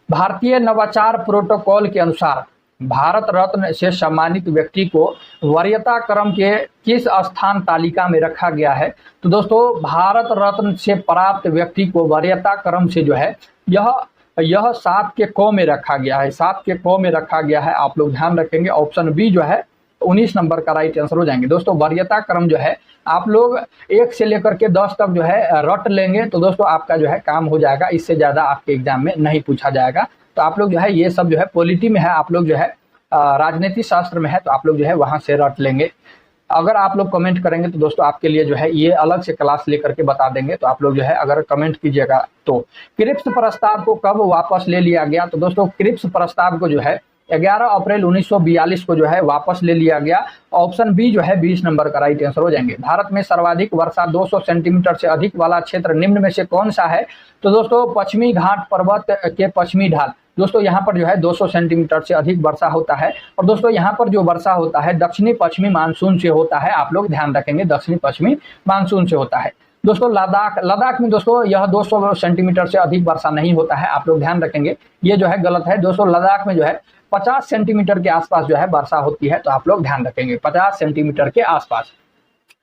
भारतीय नवाचार प्रोटोकॉल के अनुसार भारत रत्न से सम्मानित व्यक्ति को वरीयता क्रम के किस स्थान तालिका में रखा गया है? तो दोस्तों भारत रत्न से प्राप्त व्यक्ति को वरीयता क्रम से जो है यह 7 के क में रखा गया है, 7 के क में रखा गया है, आप लोग ध्यान रखेंगे। ऑप्शन बी जो है 19 नंबर का राइट आंसर हो जाएंगे। दोस्तों वरीयता क्रम जो है आप लोग 1 से लेकर के 10 तक जो है रट लेंगे तो दोस्तों आपका जो है काम हो जाएगा, इससे ज़्यादा आपके एग्जाम में नहीं पूछा जाएगा। तो आप लोग जो है ये सब जो है पॉलिटी में है, आप लोग जो है राजनीति शास्त्र में है, तो आप लोग जो है वहाँ से रट लेंगे। अगर आप लोग कमेंट करेंगे तो दोस्तों आपके लिए जो है ये अलग से क्लास लेकर के बता देंगे, तो आप लोग जो है अगर कमेंट कीजिएगा तो। क्रिप्स प्रस्ताव को कब वापस ले लिया गया? तो दोस्तों क्रिप्स प्रस्ताव को जो है 11 अप्रैल 1942 को जो है वापस ले लिया गया। ऑप्शन बी जो है 20 नंबर का राइट आंसर हो जाएंगे। भारत में सर्वाधिक वर्षा 200 सेंटीमीटर से अधिक वाला क्षेत्र निम्न में से कौन सा है? तो दोस्तों पश्चिमी घाट पर्वत के पश्चिमी ढाल, दोस्तों यहाँ पर जो है 200 सेंटीमीटर से अधिक वर्षा होता है। और दोस्तों यहाँ पर जो वर्षा होता है दक्षिणी पश्चिमी मानसून से होता है, आप लोग ध्यान रखेंगे, दक्षिणी पश्चिमी मानसून से होता है। दोस्तों लद्दाख में दोस्तों यह 200 सेंटीमीटर से अधिक वर्षा नहीं होता है, आप लोग ध्यान रखेंगे, ये जो है गलत है। दोस्तों लद्दाख में जो है 50 सेंटीमीटर के आसपास जो है वर्षा होती है, तो आप लोग ध्यान रखेंगे 50 सेंटीमीटर के आसपास,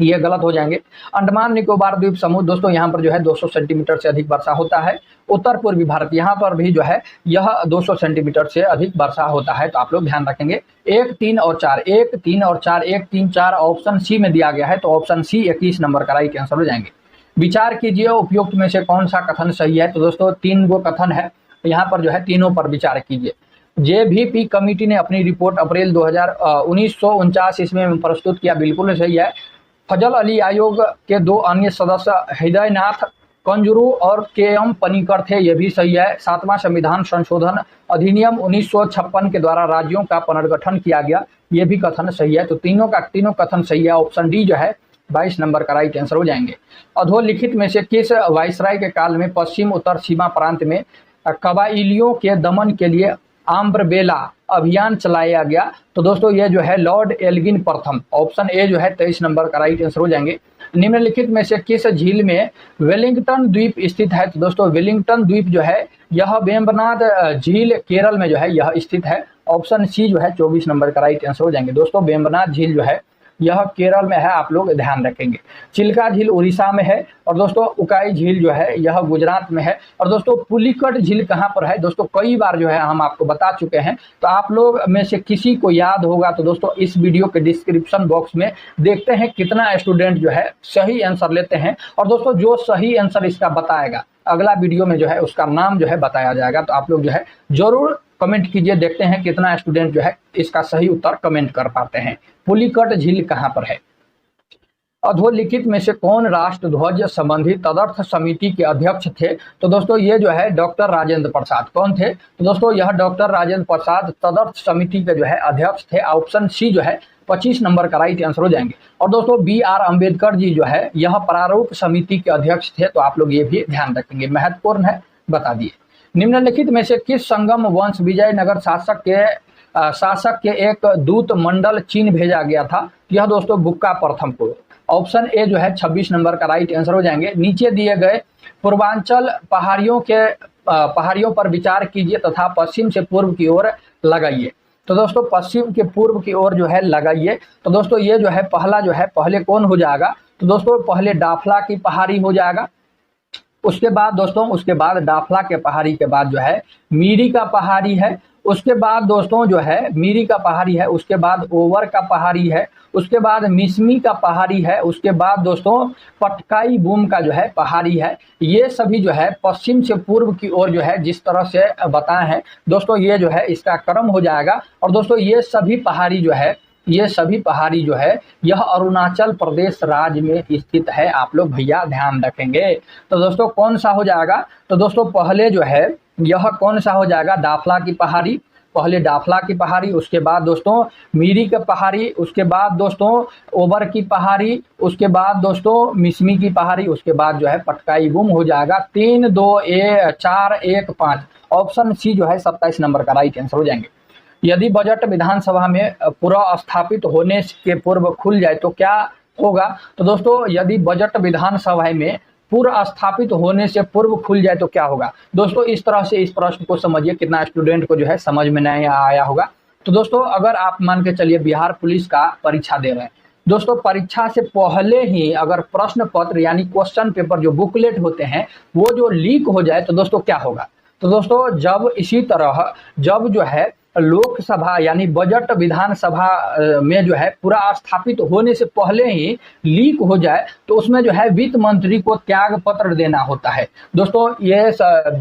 ये गलत हो जाएंगे। अंडमान निकोबार द्वीप समूह दोस्तों यहाँ पर जो है 200 सेंटीमीटर से अधिक वर्षा होता है। उत्तर पूर्वी भारत यहाँ पर भी जो है यह 200 सेंटीमीटर से अधिक वर्षा होता है, तो आप लोग ध्यान रखेंगे। 1, 3 और 4, 1, 3 और 4, 1, 3, 4 ऑप्शन सी में दिया गया है, तो ऑप्शन सी 21 नंबर का राइट आंसर हो जाएंगे। विचार कीजिए उपयुक्त में से कौन सा कथन सही है? तो दोस्तों 3 गो कथन है, तो यहाँ पर जो है तीनों पर विचार कीजिए। जेवीपी कमेटी ने अपनी रिपोर्ट अप्रैल 1949 ईस्वी में प्रस्तुत किया, बिल्कुल सही है। फजल अली आयोग के 2 अन्य सदस्य हृदयनाथ कंजरू और के.एम. पनिकर थे, यह भी सही है। 7वां संविधान संशोधन अधिनियम 1956 के द्वारा राज्यों का पुनर्गठन किया गया, ये भी कथन सही है। तो तीनों कथन सही है। ऑप्शन डी जो है 22 नंबर का राइट आंसर हो जाएंगे। अधोलिखित में से किस वायसराय के काल में पश्चिम उत्तर सीमा प्रांत में कबाइलियों के दमन के लिए आम्ब्रबेला अभियान चलाया गया? तो दोस्तों ये जो है लॉर्ड एल्गिन प्रथम, ऑप्शन ए जो है 23 नंबर का राइट आंसर हो जाएंगे। निम्नलिखित में से किस झील में वेलिंगटन द्वीप स्थित है? तो दोस्तों वेलिंगटन द्वीप जो है यह वेम्बनाड झील केरल में जो है यह स्थित है। ऑप्शन सी जो है 24 नंबर का राइट आंसर हो जाएंगे। दोस्तों वेम्बनाड झील जो है यह केरल में है, आप लोग ध्यान रखेंगे। चिल्का झील उड़ीसा में है और दोस्तों उकाई झील जो है यह गुजरात में है। और दोस्तों पुलिकट झील कहाँ पर है? दोस्तों कई बार जो है हम आपको बता चुके हैं, तो आप लोग में से किसी को याद होगा तो दोस्तों इस वीडियो के डिस्क्रिप्शन बॉक्स में देखते हैं कितना स्टूडेंट जो है सही आंसर लेते हैं। और दोस्तों जो सही आंसर इसका बताएगा अगला वीडियो में जो है उसका नाम जो है बताया जाएगा, तो आप लोग जो है जरूर कमेंट कीजिए, देखते हैं कितना स्टूडेंट जो है इसका सही उत्तर कमेंट कर पाते हैं। पुलिकट झील कहाँ पर है? अधोलिखित में से कौन राष्ट्रध्वज संबंधी तदर्थ समिति के अध्यक्ष थे? तो दोस्तों ये जो है डॉक्टर राजेंद्र प्रसाद। कौन थे? तो दोस्तों यह डॉक्टर राजेंद्र प्रसाद तदर्थ समिति के जो है अध्यक्ष थे। ऑप्शन सी जो है 25 नंबर का राइट आंसर हो जाएंगे। और दोस्तों बी आर अम्बेडकर जी जो है यह प्रारूप समिति के अध्यक्ष थे, तो आप लोग ये भी ध्यान रखेंगे, महत्वपूर्ण है, बता दिए। निम्नलिखित में से किस संगम वंश विजयनगर शासक के एक दूत मंडल चीन भेजा गया था? यह दोस्तों बुक्का प्रथम को। ऑप्शन ए जो है 26 नंबर का राइट आंसर हो जाएंगे। नीचे दिए गए पूर्वांचल पहाड़ियों पर विचार कीजिए तथा पश्चिम से पूर्व की ओर लगाइए। तो दोस्तों पश्चिम के पूर्व की ओर जो है लगाइए। तो दोस्तों ये जो है पहला जो है पहले कौन हो जाएगा? तो दोस्तों पहले डाफला की पहाड़ी हो जाएगा। उसके बाद दोस्तों डाफला के पहाड़ी के बाद जो है मीरी का पहाड़ी है। उसके बाद दोस्तों जो है मीरी का पहाड़ी है। उसके बाद ओवर का पहाड़ी है। उसके बाद मिसमी का पहाड़ी है। उसके बाद दोस्तों पटकाई बूम का जो है पहाड़ी है। ये सभी जो है पश्चिम से पूर्व की ओर जो है जिस तरह से बताए हैं दोस्तों, ये जो है इसका क्रम हो जाएगा। और दोस्तों ये सभी पहाड़ी जो है यह अरुणाचल प्रदेश राज्य में स्थित है। आप लोग भैया ध्यान रखेंगे। तो दोस्तों कौन सा हो जाएगा? तो दोस्तों पहले जो है यह कौन सा हो जाएगा? डाफला की पहाड़ी, पहले डाफला की पहाड़ी, उसके बाद दोस्तों मीरी की पहाड़ी, उसके बाद दोस्तों ओबर की पहाड़ी, उसके बाद दोस्तों मिसमी की पहाड़ी, उसके बाद जो है पटकाई बूम हो जाएगा। 3 2 4 1 5 ऑप्शन सी जो है 27 नंबर का राइट आंसर हो जाएंगे। यदि बजट विधानसभा में पूरा स्थापित होने के पूर्व खुल जाए तो क्या होगा? तो दोस्तों यदि बजट विधानसभा में पूर्व स्थापित होने से पूर्व खुल जाए तो क्या होगा? दोस्तों इस तरह से इस प्रश्न को समझिए, कितना स्टूडेंट को जो है समझ में नहीं आया होगा। तो दोस्तों अगर आप मान के चलिए बिहार पुलिस का परीक्षा दे रहे हैं, दोस्तों परीक्षा से पहले ही अगर प्रश्न पत्र यानी क्वेश्चन पेपर जो बुकलेट होते हैं वो जो लीक हो जाए तो दोस्तों क्या होगा? तो दोस्तों जब इसी तरह जब जो है लोकसभा यानी बजट विधानसभा में जो है पूरा स्थापित होने से पहले ही लीक हो जाए तो उसमें जो है वित्त मंत्री को त्याग पत्र देना होता है। दोस्तों ये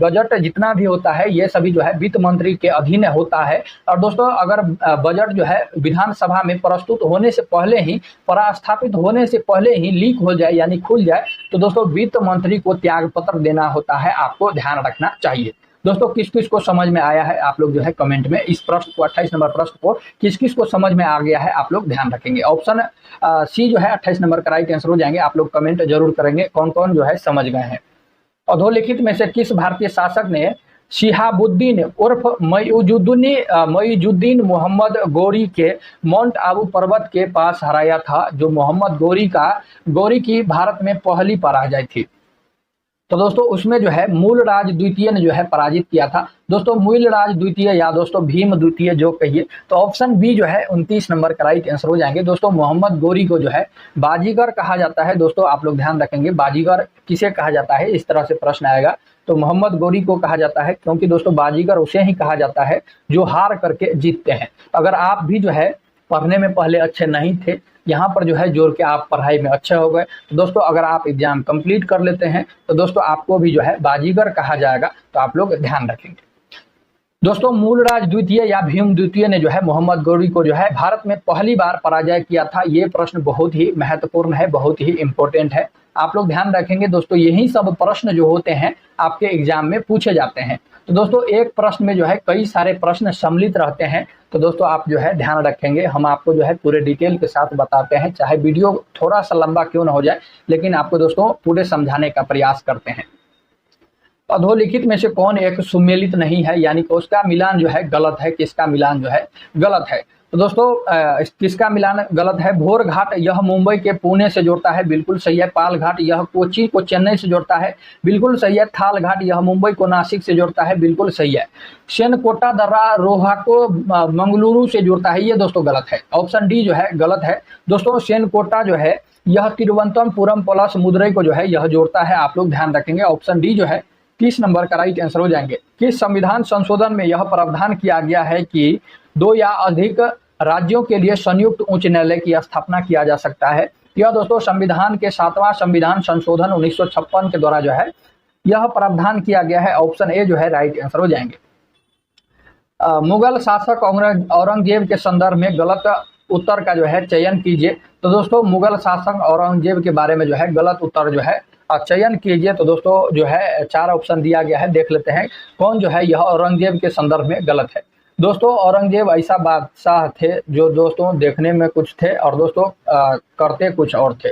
बजट जितना भी होता है ये सभी जो है वित्त मंत्री के अधीन होता है। और दोस्तों अगर बजट जो है विधानसभा में प्रस्तुत होने से पहले ही स्थापित होने से पहले ही लीक हो जाए यानी खुल जाए तो दोस्तों वित्त मंत्री को त्याग पत्र देना होता है। आपको ध्यान रखना चाहिए। दोस्तों किस किस को समझ में आया है आप लोग जो है कमेंट में इस प्रश्न को 28 नंबर प्रश्न को किस किस को समझ में आ गया है आप लोग ध्यान रखेंगे। ऑप्शन सी जो है 28 नंबर का राइट आंसर हो जाएंगे। आप लोग कमेंट जरूर करेंगे कौन कौन जो है समझ गए हैं। अधोलिखित में से किस भारतीय शासक ने शिहाबुद्दीन उर्फ मईजुद्दीन मोहम्मद गौरी के माउंट आबू पर्वत के पास हराया था, जो मोहम्मद गौरी की भारत में पहली पराजय थी? तो दोस्तों उसमें जो है मूलराज द्वितीय ने जो है पराजित किया था। दोस्तों मूलराज द्वितीय या दोस्तों भीम द्वितीय जो कहिए, तो ऑप्शन बी जो है 29 नंबर का राइट आंसर हो जाएंगे। दोस्तों मोहम्मद गौरी को जो है बाजीगर कहा जाता है। दोस्तों आप लोग ध्यान रखेंगे बाजीगर किसे कहा जाता है, इस तरह से प्रश्न आएगा तो मोहम्मद गौरी को कहा जाता है, क्योंकि दोस्तों बाजीगर उसे ही कहा जाता है जो हार करके जीतते हैं। अगर आप भी जो है पढ़ने में पहले अच्छे नहीं थे, यहाँ पर जो है जोड़ के आप पढ़ाई में अच्छे हो गए, तो दोस्तों अगर आप एग्जाम कंप्लीट कर लेते हैं तो दोस्तों आपको भी जो है बाजीगर कहा जाएगा। तो आप लोग ध्यान रखेंगे। दोस्तों मूलराज द्वितीय या भीम द्वितीय ने जो है मोहम्मद गौरी को जो है भारत में पहली बार पराजय किया था। ये प्रश्न बहुत ही महत्वपूर्ण है, बहुत ही इंपॉर्टेंट है, आप लोग ध्यान रखेंगे। दोस्तों यही सब प्रश्न जो होते हैं आपके एग्जाम में पूछे जाते हैं। तो दोस्तों एक प्रश्न में जो है कई सारे प्रश्न सम्मिलित रहते हैं, तो दोस्तों आप जो है ध्यान रखेंगे। हम आपको जो है पूरे डिटेल के साथ बताते हैं, चाहे वीडियो थोड़ा सा लंबा क्यों ना हो जाए, लेकिन आपको दोस्तों पूरे समझाने का प्रयास करते हैं। अधोलिखित में से कौन एक सुमेलित नहीं है, यानी कि उसका मिलान जो है गलत है, किसका मिलान जो है गलत है? तो दोस्तों किसका मिलान गलत है? भोर घाट यह मुंबई के पुणे से जोड़ता है, बिल्कुल सही है। पाल घाट यह कोची को चेन्नई से जोड़ता है, बिल्कुल सही है। थाल घाट यह मुंबई को नासिक से जोड़ता है, बिल्कुल सही है। सेनकोटा दर्रा रोहा को मंगलुरु से जोड़ता है, ये दोस्तों गलत है। ऑप्शन डी जो है गलत है। दोस्तों सेनकोटा जो है यह तिरुवनंतपुरम प्लस मुदुरई को जो है यह जोड़ता है, आप लोग ध्यान रखेंगे। ऑप्शन डी जो है 30 नंबर का राइट आंसर हो जाएंगे। किस संविधान संशोधन में यह प्रावधान किया गया है कि 2 या अधिक राज्यों के लिए संयुक्त उच्च न्यायालय की स्थापना किया जा सकता है? यह दोस्तों संविधान के 7वां संविधान संशोधन 1956 के द्वारा जो है यह प्रावधान किया गया है। ऑप्शन ए जो है राइट आंसर हो जाएंगे। मुगल शासक औरंगजेब के संदर्भ में गलत उत्तर का जो है चयन कीजिए। तो दोस्तों मुगल शासक औरंगजेब के बारे में जो है गलत उत्तर जो है चयन कीजिए। तो दोस्तों जो है 4 ऑप्शन दिया गया है, देख लेते हैं कौन जो है यह औरंगजेब के संदर्भ में गलत है। दोस्तों औरंगजेब ऐसा बादशाह थे जो दोस्तों देखने में कुछ थे और दोस्तों करते कुछ और थे।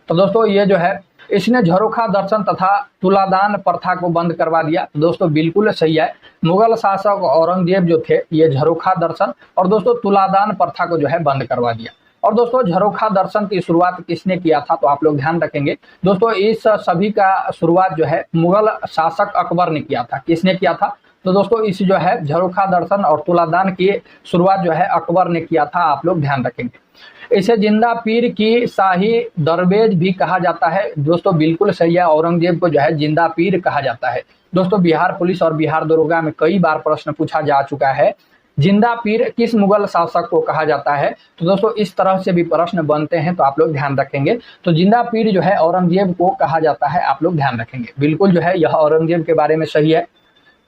तो दोस्तों ये जो है इसने झरोखा दर्शन तथा तुलादान प्रथा को बंद करवा दिया। तो दोस्तों बिल्कुल सही है, मुगल शासक औरंगजेब जो थे ये झरोखा दर्शन और दोस्तों तुलादान प्रथा को जो है बंद करवा दिया। और दोस्तों झरोखा दर्शन की शुरुआत किसने किया था, तो आप लोग ध्यान रखेंगे दोस्तों इस सभी का शुरुआत जो है मुगल शासक अकबर ने किया था। किसने किया था, तो दोस्तों इस जो है झरोखा दर्शन और तुलादान की शुरुआत जो है अकबर ने किया था, आप लोग ध्यान रखेंगे। इसे जिंदा पीर की शाही दरवेज भी कहा जाता है। दोस्तों बिल्कुल सही है, औरंगजेब को जो है जिंदा पीर कहा जाता है। दोस्तों बिहार पुलिस और बिहार दरोगा में कई बार प्रश्न पूछा जा चुका है, जिंदा पीर किस मुगल शासक को कहा जाता है। तो दोस्तों इस तरह से भी प्रश्न बनते हैं, तो आप लोग ध्यान रखेंगे। तो जिंदा पीर जो है औरंगजेब को कहा जाता है, आप लोग ध्यान रखेंगे। बिल्कुल जो है यह औरंगजेब के बारे में सही है।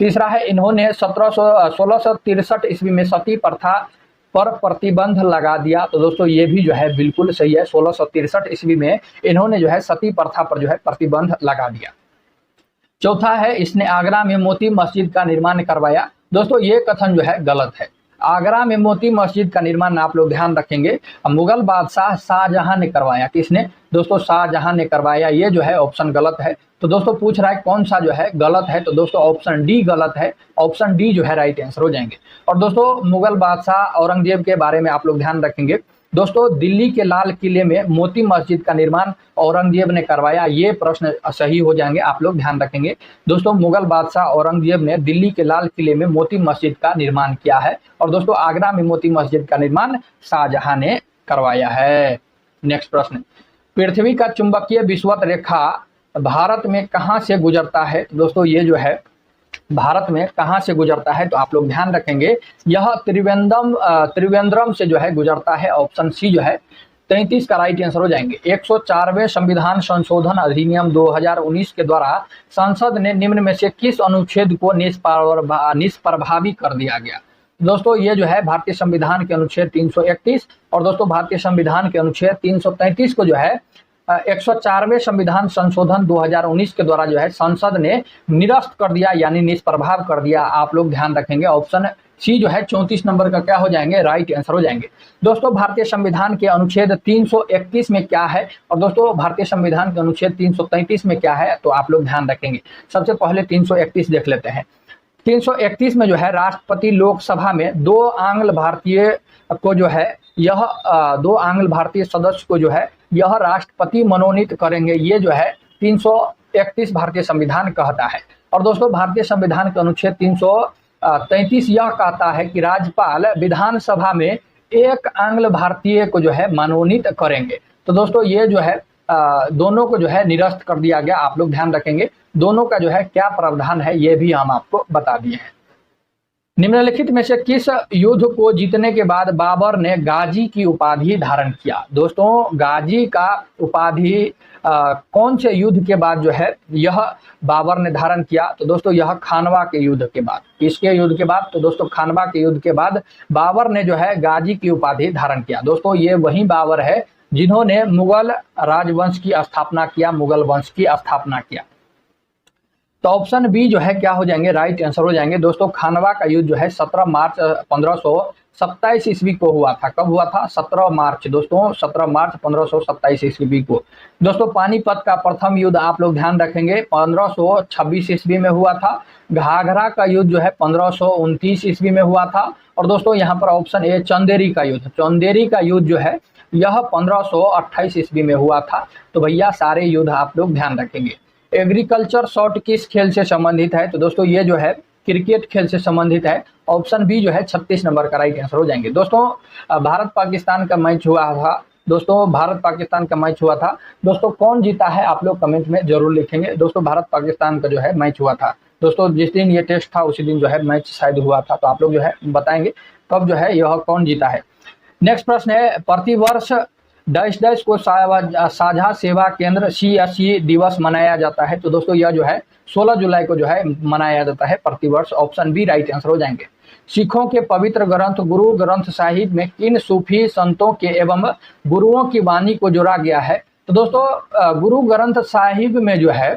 तीसरा है, इन्होंने 1663 ईस्वी में सती प्रथा पर प्रतिबंध लगा दिया। तो दोस्तों ये भी जो है बिल्कुल सही है, 1663 ईस्वी में इन्होंने जो है सती प्रथा पर जो है प्रतिबंध लगा दिया। चौथा है, इसने आगरा में मोती मस्जिद का निर्माण करवाया। दोस्तों ये कथन जो है गलत है। आगरा में मोती मस्जिद का निर्माण आप लोग ध्यान रखेंगे मुगल बादशाह शाहजहां ने करवाया। किसने, दोस्तों शाहजहां ने करवाया। ये जो है ऑप्शन गलत है। तो दोस्तों पूछ रहा है कौन सा जो है गलत है, तो दोस्तों ऑप्शन डी गलत है। ऑप्शन डी जो है राइट आंसर हो जाएंगे। और दोस्तों मुगल बादशाह औरंगजेब के बारे में आप लोग ध्यान रखेंगे। दोस्तों दिल्ली के लाल किले में मोती मस्जिद का निर्माण औरंगजेब ने करवाया। ये प्रश्न सही हो जाएंगे, आप लोग ध्यान रखेंगे। दोस्तों मुगल बादशाह औरंगजेब ने दिल्ली के लाल किले में मोती मस्जिद का निर्माण किया है। और दोस्तों आगरा में मोती मस्जिद का निर्माण शाहजहां ने करवाया है। नेक्स्ट प्रश्न, पृथ्वी का चुंबकीय विषुवत रेखा भारत में कहां से गुजरता है। तो दोस्तों ये जो है भारत में कहां से गुजरता है, तो आप लोग ध्यान रखेंगे यह त्रिवेंद्रम से जो है गुजरता है। ऑप्शन सी जो है 33 का राइट आंसर हो जाएंगे। 104वें संविधान संशोधन अधिनियम 2019 के द्वारा संसद ने निम्न में से किस अनुच्छेद को निष्प्रभावी कर दिया गया। दोस्तों ये जो है भारतीय संविधान के अनुच्छेद 331 और दोस्तों भारतीय संविधान के अनुच्छेद 333 को जो है 104वें संविधान संशोधन 2019 के द्वारा जो है संसद ने निरस्त कर दिया, यानी निष्प्रभाव कर दिया। आप लोग ध्यान रखेंगे ऑप्शन सी जो है 34 नंबर का क्या हो जाएंगे, राइट आंसर हो जाएंगे। दोस्तों भारतीय संविधान के अनुच्छेद 331 में क्या है और दोस्तों भारतीय संविधान के अनुच्छेद 333 में क्या है, तो आप लोग ध्यान रखेंगे। सबसे पहले 331 देख लेते हैं। 331 में जो है राष्ट्रपति लोकसभा में दो आंग्ल भारतीय को जो है यह दो आंग्ल भारतीय सदस्य को जो है यह राष्ट्रपति मनोनीत करेंगे। ये जो है 331 भारतीय संविधान कहता है। और दोस्तों भारतीय संविधान के अनुच्छेद 333 यह कहता है कि राज्यपाल विधानसभा में एक आंग्ल भारतीय को जो है मनोनीत करेंगे। तो दोस्तों ये जो है दोनों को जो है निरस्त कर दिया गया। आप लोग ध्यान रखेंगे दोनों का जो है क्या प्रावधान है, ये भी हम आपको बता दिए हैं। निम्नलिखित में से किस युद्ध को जीतने के बाद बाबर ने गाजी की उपाधि धारण किया। दोस्तों गाजी का उपाधि कौन से युद्ध के बाद जो है यह बाबर ने धारण किया, तो दोस्तों यह खानवा के युद्ध के बाद। किसके युद्ध के बाद, तो दोस्तों खानवा के युद्ध के बाद बाबर ने जो है गाजी की उपाधि धारण किया। दोस्तों ये वही बाबर है जिन्होंने मुगल राजवंश की स्थापना किया, मुगल वंश की स्थापना किया। तो ऑप्शन बी जो है क्या हो जाएंगे, राइट आंसर हो जाएंगे। दोस्तों खानवा का युद्ध जो है 17 मार्च 1527 ईस्वी को हुआ था। कब हुआ था, 17 मार्च। दोस्तों 17 मार्च 1527 ईस्वी को। दोस्तों पानीपत का प्रथम युद्ध आप लोग ध्यान रखेंगे 1526 ईस्वी में हुआ था। घाघरा का युद्ध जो है 1529 ईस्वी में हुआ था। और दोस्तों यहाँ पर ऑप्शन ए चंदेरी का युद्ध, चंदेरी का युद्ध जो है यह 1528 ईस्वी में हुआ था। तो भैया सारे युद्ध आप लोग ध्यान रखेंगे। एग्रीकल्चर शॉट किस खेल से संबंधित है, तो दोस्तों ये जो है क्रिकेट खेल से संबंधित है। ऑप्शन बी जो है 36 नंबर का राइट आंसर हो जाएंगे। दोस्तों भारत पाकिस्तान का मैच हुआ था। दोस्तों भारत पाकिस्तान का मैच हुआ था। दोस्तों कौन जीता है आप लोग कमेंट में जरूर लिखेंगे। दोस्तों भारत पाकिस्तान का जो है मैच हुआ था। दोस्तों जिस दिन ये टेस्ट था उसी दिन जो है मैच शायद हुआ था। तो आप लोग जो है बताएंगे कब जो है यह कौन जीता है। नेक्स्ट प्रश्न है, प्रतिवर्ष डैश डैश को साझा सेवा केंद्र CSC दिवस मनाया जाता है। तो दोस्तों यह जो है 16 जुलाई को जो है मनाया जाता है प्रतिवर्ष। ऑप्शन बी राइट आंसर हो जाएंगे। सिखों के पवित्र ग्रंथ गुरु ग्रंथ साहिब में किन सूफी संतों के एवं गुरुओं की वाणी को जोड़ा गया है। तो दोस्तों गुरु ग्रंथ साहिब में जो है,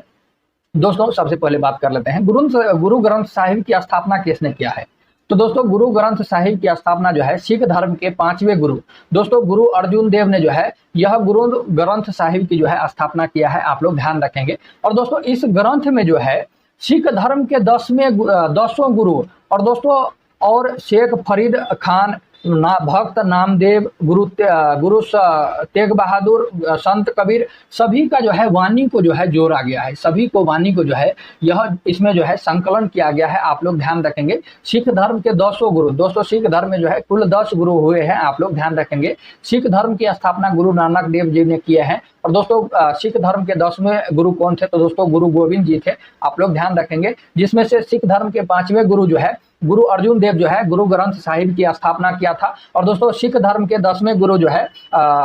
दोस्तों सबसे पहले बात कर लेते हैं गुरु ग्रंथ साहिब की स्थापना किसने किया है। तो दोस्तों गुरु ग्रंथ साहिब की स्थापना जो है सिख धर्म के 5वें गुरु दोस्तों गुरु अर्जुन देव ने जो है यह गुरु ग्रंथ साहिब की जो है स्थापना किया है, आप लोग ध्यान रखेंगे। और दोस्तों इस ग्रंथ में जो है सिख धर्म के 10वें गुरु और दोस्तों और शेख फरीद खान भक्त नामदेव गुरु तेग बहादुर संत कबीर सभी का जो है वाणी को जो है जोड़ा गया है, सभी को वाणी को जो है यह इसमें जो है संकलन किया गया है, आप लोग ध्यान रखेंगे। सिख धर्म के 10 गुरु दोस्तों सिख धर्म में जो है कुल 10 गुरु हुए हैं, आप लोग ध्यान रखेंगे। सिख धर्म की स्थापना गुरु नानक देव जी ने किए हैं। और दोस्तों सिख धर्म के 10वें गुरु कौन थे? तो दोस्तों गुरु गोविंद जी थे, आप लोग ध्यान रखेंगे। जिसमें से सिख धर्म के 5वें गुरु जो है गुरु अर्जुन देव जो है गुरु ग्रंथ साहिब की स्थापना किया था। और दोस्तों सिख धर्म के 10वें गुरु जो है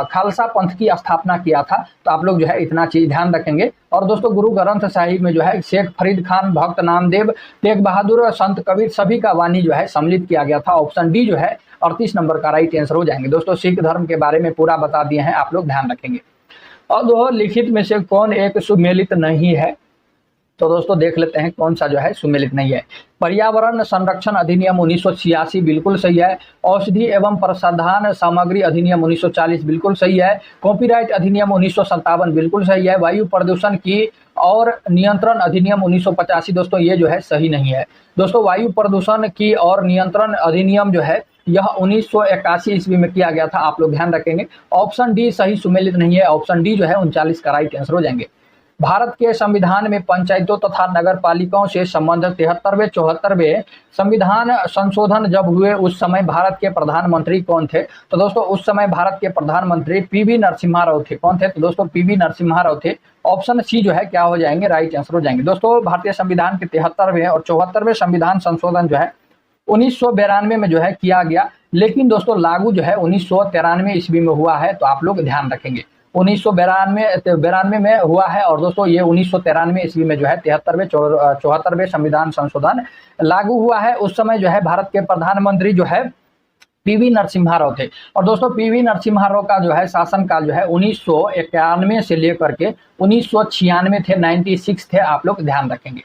खालसा पंथ की स्थापना किया था, तो आप लोग जो है इतना चीज ध्यान रखेंगे। और दोस्तों गुरु ग्रंथ साहिब में जो है शेख फरीद खान भक्त नामदेव तेग बहादुर और संत कबीर सभी का वाणी जो है सम्मिलित किया गया था। ऑप्शन डी जो है 38 नंबर का राइट आंसर हो जाएंगे। दोस्तों सिख धर्म के बारे में पूरा बता दिए हैं, आप लोग ध्यान रखेंगे। और दो लिखित में से कौन एक सुमेलित नहीं है? तो दोस्तों देख लेते हैं कौन सा जो है सुमेलित नहीं है। पर्यावरण संरक्षण अधिनियम 1986 बिल्कुल सही है। औषधि एवं प्रसाधन सामग्री अधिनियम 1940 बिल्कुल सही है। कॉपीराइट अधिनियम 1957 बिल्कुल सही है। वायु प्रदूषण की और नियंत्रण अधिनियम 1985 दोस्तों ये जो है सही नहीं है। दोस्तों वायु प्रदूषण की और नियंत्रण अधिनियम जो है यह 1981 ईस्वी में किया गया था, आप लोग ध्यान रखेंगे। ऑप्शन डी सही सुमेलित नहीं है, ऑप्शन डी जो है 39 का राइट आंसर हो जाएंगे। भारत के संविधान में पंचायतों तथा नगर पालिकाओं से संबंधित 73वें 74वें संविधान संशोधन जब हुए उस समय भारत के प्रधानमंत्री कौन थे? तो दोस्तों उस समय भारत के प्रधानमंत्री पीवी नरसिम्हा राव थे। कौन थे? तो दोस्तों पीवी नरसिम्हा राव थे। ऑप्शन सी जो है क्या हो जाएंगे? राइट आंसर हो जाएंगे। दोस्तों भारतीय संविधान के 73वें और 74वें संविधान संशोधन जो है 1992 में जो है किया गया, लेकिन दोस्तों लागू जो है 1993 ईस्वी में हुआ है, तो आप लोग ध्यान रखेंगे। 1992 में हुआ है और दोस्तों ये 1993 ईस्वी में जो है 73वें 74वें संविधान संशोधन लागू हुआ है। उस समय जो है भारत के प्रधानमंत्री जो है पीवी नरसिम्हा राव थे। और दोस्तों पीवी नरसिम्हा राव का जो है शासनकाल जो है 1991 से लेकर के 1996 थे, 96 थे, आप लोग ध्यान रखेंगे।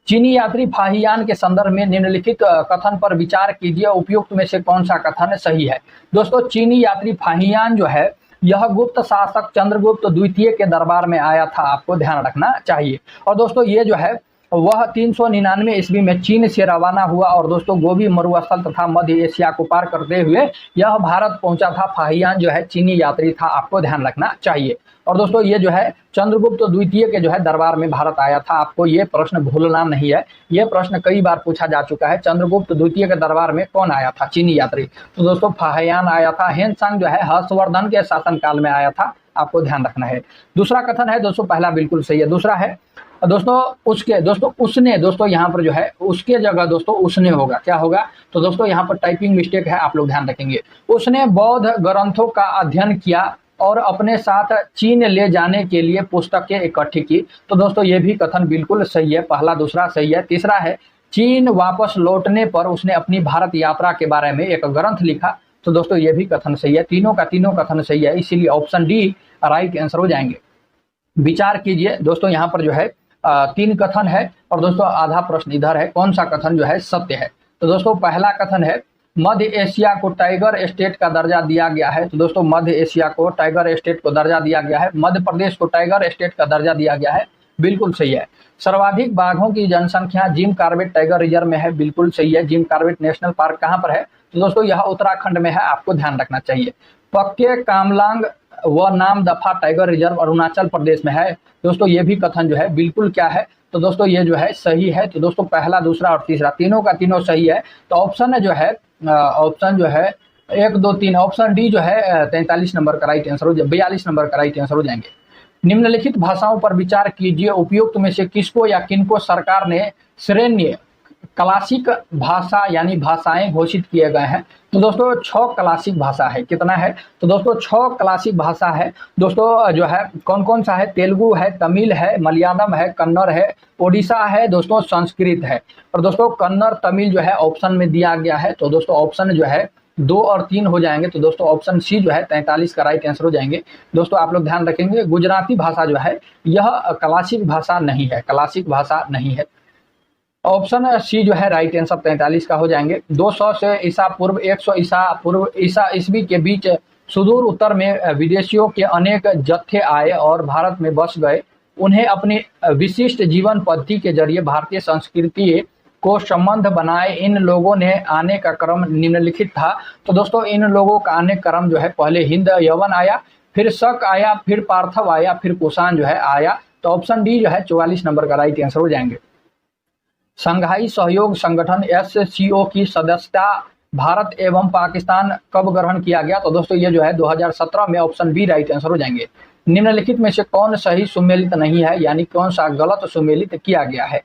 चीनी यात्री फाहियान के संदर्भ में निम्नलिखित कथन पर विचार कीजिए, उपयुक्त में से कौन सा कथन सही है? दोस्तों चीनी यात्री फाहियान जो है यह गुप्त शासक चंद्रगुप्त द्वितीय के दरबार में आया था, आपको ध्यान रखना चाहिए। और दोस्तों ये जो है वह 399 ईस्वी में चीन से रवाना हुआ और दोस्तों गोबी मरुस्थल तथा मध्य एशिया को पार करते हुए यह भारत पहुंचा था। फाहियान जो है चीनी यात्री था, आपको ध्यान रखना चाहिए। और दोस्तों ये जो है चंद्रगुप्त द्वितीय के जो है दरबार में भारत आया था, आपको ये प्रश्न भूलना नहीं है, ये प्रश्न कई बार पूछा जा चुका है। चंद्रगुप्त द्वितीय के दरबार में कौन आया था? चीनी यात्री। तो दोस्तों फाहियान आया था। हेनसांग जो है हर्षवर्धन के शासनकाल में आया था, आपको ध्यान रखना है। दूसरा कथन है दोस्तों पहला बिल्कुल सही है। दूसरा है दोस्तों उसके दोस्तों उसने दोस्तों यहाँ पर जो है उसके जगह दोस्तों उसने होगा, क्या होगा? तो दोस्तों यहाँ पर टाइपिंग मिस्टेक है, आप लोग ध्यान रखेंगे। उसने बौद्ध ग्रंथों का अध्ययन किया और अपने साथ चीन ले जाने के लिए पुस्तकें इकट्ठी की। तो दोस्तों ये भी कथन बिल्कुल सही है, पहला दूसरा सही है। तीसरा है चीन वापस लौटने पर उसने अपनी भारत यात्रा के बारे में एक ग्रंथ लिखा। तो दोस्तों ये भी कथन सही है, तीनों का तीनों कथन सही है, इसीलिए ऑप्शन डी राइट आंसर हो जाएंगे। विचार कीजिए दोस्तों, यहाँ पर जो है 3 कथन है और दोस्तों आधा प्रश्न इधर है, कौन सा कथन जो है सत्य है? तो दोस्तों पहला कथन है मध्य एशिया को टाइगर स्टेट का दर्जा दिया गया है। तो दोस्तों मध्य एशिया को टाइगर स्टेट को दर्जा दिया गया है। मध्य प्रदेश को टाइगर स्टेट का दर्जा दिया गया है, बिल्कुल सही है। सर्वाधिक बाघों की जनसंख्या जिम कॉर्बेट टाइगर रिजर्व में है, बिल्कुल सही है। जिम कॉर्बेट नेशनल पार्क कहाँ पर है? तो दोस्तों यह उत्तराखंड में है, आपको ध्यान रखना चाहिए। पक्के कामलांग व नाम दफा टाइगर रिजर्व अरुणाचल प्रदेश में है। दोस्तों ये भी कथन जो है बिल्कुल क्या है? तो दोस्तों ये जो है सही है। तो दोस्तों पहला दूसरा और तीसरा तीनों का तीनों सही है। तो ऑप्शन जो है 1 2 3 ऑप्शन डी जो है 43 नंबर का राइट आंसर हो जाए, 42 नंबर का राइट आंसर हो जाएंगे। निम्नलिखित भाषाओं पर विचार कीजिए, उपयुक्त में से किसको या किनको सरकार ने श्रेणी क्लासिक भाषा यानी भाषाएं घोषित किए गए हैं? तो दोस्तों 6 क्लासिक भाषा है। कितना है? तो दोस्तों 6 क्लासिक भाषा है। दोस्तों जो है कौन कौन सा है? तेलुगु है, तमिल है, मलयालम है, कन्नड़ है, ओडिशा है, दोस्तों संस्कृत है। और दोस्तों कन्नड़ तमिल जो है ऑप्शन में दिया गया है, तो दोस्तों ऑप्शन जो है 2 और 3 हो जाएंगे। तो दोस्तों ऑप्शन सी जो है 43 का राइट आंसर हो जाएंगे। दोस्तों आप लोग ध्यान रखेंगे गुजराती भाषा जो है यह क्लासिक भाषा नहीं है, क्लासिक भाषा नहीं है। ऑप्शन सी जो है राइट आंसर 43 का हो जाएंगे। 200 से ईसा पूर्व 100 ईसा पूर्व ईसा ईस्वी के बीच सुदूर उत्तर में विदेशियों के अनेक जत्थे आए और भारत में बस गए। उन्हें अपनी विशिष्ट जीवन पद्धति के जरिए भारतीय संस्कृति को संबंध बनाए। इन लोगों ने आने का क्रम निम्नलिखित था। तो दोस्तों इन लोगों का आने का क्रम जो है पहले हिंद यवन आया, फिर शक आया, फिर पार्थव आया, फिर कुषाण जो है आया। तो ऑप्शन डी जो है 44 नंबर का राइट आंसर हो जाएंगे। शंघाई सहयोग संगठन SCO की सदस्यता भारत एवं पाकिस्तान कब ग्रहण किया गया? तो दोस्तों ये जो है 2017 में, ऑप्शन बी राइट आंसर हो जाएंगे। निम्नलिखित में से कौन सही सुमेलित नहीं है, यानी कौन सा गलत सुमेलित किया गया है?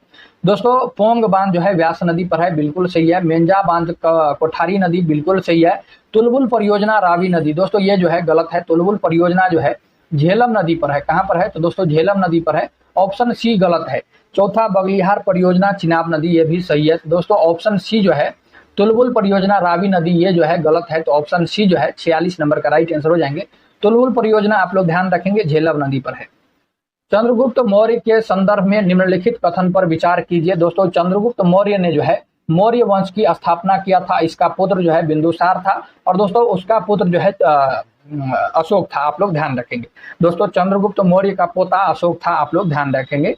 दोस्तों पोंग बांध जो है व्यास नदी पर है, बिल्कुल सही है। मेंजा बांध कोठारी नदी, बिल्कुल सही है। तुलबुल परियोजना रावी नदी, दोस्तों ये जो है गलत है। तुलबुल परियोजना जो है झेलम नदी पर है। कहाँ पर है? तो दोस्तों झेलम नदी पर है, ऑप्शन सी गलत है। चौथा बगलिहार परियोजना चिनाब नदी, ये भी सही है। तो दोस्तों ऑप्शन सी जो है तुलबुल परियोजना रावी नदी, ये जो है गलत है। तो ऑप्शन सी जो है 46 नंबर का राइट आंसर हो जाएंगे। तुलबुल परियोजना आप लोग ध्यान रखेंगे झेलम नदी पर है। चंद्रगुप्त मौर्य के संदर्भ में निम्नलिखित कथन पर विचार कीजिए। दोस्तों चंद्रगुप्त मौर्य ने जो है मौर्य वंश की स्थापना किया था। इसका पुत्र जो है बिंदुसार था और दोस्तों उसका पुत्र जो है अशोक था। आप लोग ध्यान रखेंगे। दोस्तों चंद्रगुप्त मौर्य का पोता अशोक था, आप लोग ध्यान रखेंगे।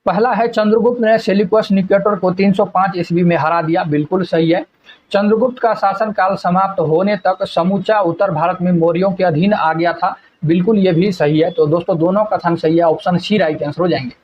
पहला है चंद्रगुप्त ने सेल्यूकस निकेटर को 305 ईस्वी में हरा दिया, बिल्कुल सही है। चंद्रगुप्त का शासनकाल समाप्त होने तक समूचा उत्तर भारत में मौर्यों के अधीन आ गया था, बिल्कुल ये भी सही है। तो दोस्तों दोनों कथन सही है, ऑप्शन सी राइट आंसर हो जाएंगे।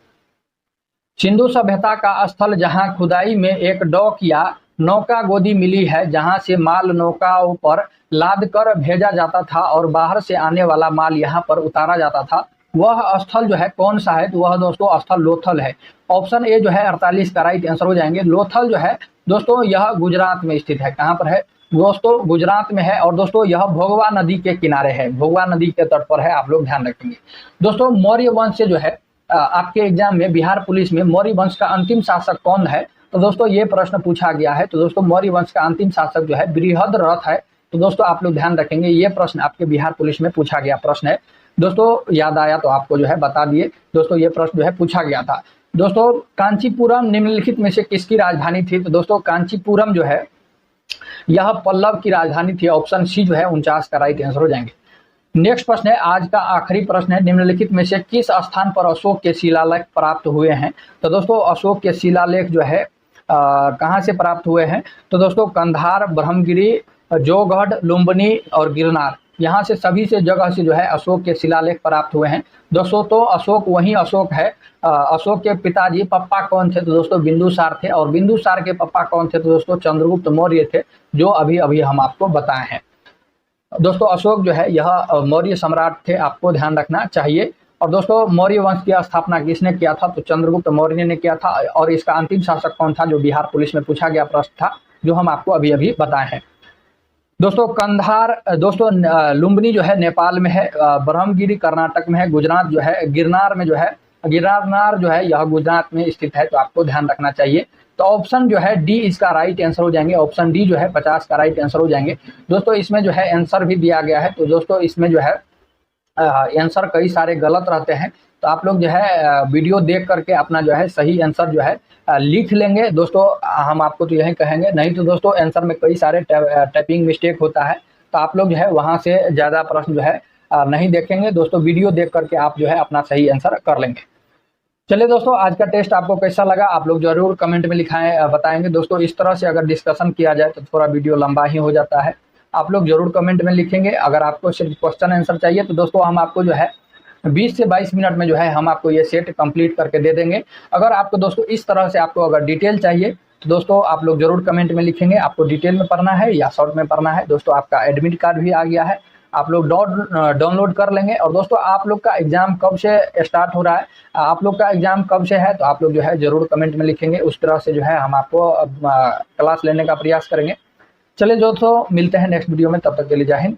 सिंधु सभ्यता का स्थल जहां खुदाई में एक डॉक या नौका गोदी मिली है, जहां से माल नौकाओं पर लाद कर भेजा जाता था और बाहर से आने वाला माल यहां पर उतारा जाता था, वह स्थल जो है कौन सा है? तो वह दोस्तों स्थल लोथल है। ऑप्शन ए जो है 48 का राइट आंसर हो जाएंगे। लोथल जो है दोस्तों यह गुजरात में स्थित है। कहाँ पर है दोस्तों? गुजरात में है। और दोस्तों यह भोगवा नदी के किनारे है, भोगवा नदी के तट पर है, आप लोग ध्यान रखेंगे। दोस्तों मौर्य वंश से जो है आपके एग्जाम में बिहार पुलिस में मौर्य वंश का अंतिम शासक कौन है? तो दोस्तों ये प्रश्न पूछा गया है। तो दोस्तों मौर्य वंश का अंतिम शासक जो है बृहद्रथ है। तो दोस्तों आप लोग ध्यान रखेंगे, ये प्रश्न आपके बिहार पुलिस में पूछा गया प्रश्न है। दोस्तों याद आया तो आपको जो है बता दिए। दोस्तों ये प्रश्न जो है पूछा गया था। दोस्तों कांचीपुरम निम्नलिखित में से किसकी राजधानी थी? तो दोस्तों कांचीपुरम जो है यह पल्लव की राजधानी थी। ऑप्शन सी जो है 49 का राइट आंसर हो जाएंगे। नेक्स्ट प्रश्न है, आज का आखिरी प्रश्न है, निम्नलिखित में से किस स्थान पर अशोक के शिलालेख प्राप्त हुए हैं? तो दोस्तों अशोक के शिलालेख जो है कहाँ से प्राप्त हुए हैं? तो दोस्तों कंधार, ब्रह्मगिरी, जोगढ़, लुम्बिनी और गिरनार, यहाँ से सभी से जगह से जो है अशोक के शिलालेख प्राप्त हुए हैं। दोस्तों तो अशोक वही अशोक है। अशोक के पिताजी पप्पा कौन थे? तो दोस्तों बिंदुसार थे। और बिंदुसार के पप्पा कौन थे? तो दोस्तों चंद्रगुप्त मौर्य थे, जो अभी अभी हम आपको बताए हैं। दोस्तों अशोक जो है यह मौर्य सम्राट थे, आपको ध्यान रखना चाहिए। और दोस्तों मौर्य वंश की स्थापना किसने किया था? तो चंद्रगुप्त मौर्य ने किया था। और इसका अंतिम शासक कौन था, जो बिहार पुलिस में पूछा गया प्रश्न था, जो हम आपको अभी अभी बताए हैं। दोस्तों कंधार, दोस्तों लुम्बिनी जो है नेपाल में है, ब्रह्मगिरी कर्नाटक में है, गुजरात जो है गिरनार में जो है, गिरनार जो है यह गुजरात में स्थित है। तो आपको ध्यान रखना चाहिए। तो ऑप्शन जो है डी इसका राइट आंसर हो जाएंगे। ऑप्शन डी जो है 50 का राइट आंसर हो जाएंगे। दोस्तों इसमें जो है आंसर भी दिया गया है। तो दोस्तों इसमें जो है आंसर कई सारे गलत रहते हैं। तो आप लोग जो है वीडियो देख करके अपना जो है सही आंसर जो है लिख लेंगे। दोस्तों हम आपको तो यही कहेंगे, नहीं तो दोस्तों आंसर में कई सारे टाइपिंग मिस्टेक होता है। तो आप लोग जो है वहाँ से ज़्यादा प्रश्न जो है नहीं देखेंगे। दोस्तों वीडियो देख करके आप जो है अपना सही आंसर कर लेंगे। चलिए दोस्तों आज का टेस्ट आपको कैसा लगा आप लोग जरूर कमेंट में लिखाएं, बताएंगे। दोस्तों इस तरह से अगर डिस्कशन किया जाए तो थोड़ा वीडियो लंबा ही हो जाता है। आप लोग जरूर कमेंट में लिखेंगे। अगर आपको सिर्फ क्वेश्चन आंसर चाहिए तो दोस्तों हम आपको जो है 20 से 22 मिनट में जो है हम आपको ये सेट कंप्लीट करके दे देंगे। अगर आपको दोस्तों इस तरह से आपको अगर डिटेल चाहिए तो दोस्तों आप लोग जरूर कमेंट में लिखेंगे, आपको डिटेल में पढ़ना है या शॉर्ट में पढ़ना है। दोस्तों आपका एडमिट कार्ड भी आ गया है, आप लोग डाउनलोड कर लेंगे। और दोस्तों आप लोग का एग्जाम कब से स्टार्ट हो रहा है, आप लोग का एग्जाम कब से है, तो आप लोग जो है जरूर कमेंट में लिखेंगे। उस तरह से जो है हम आपको क्लास लेने का प्रयास करेंगे। चलिए दोस्तों मिलते हैं नेक्स्ट वीडियो में, तब तक के लिए जय हिंद।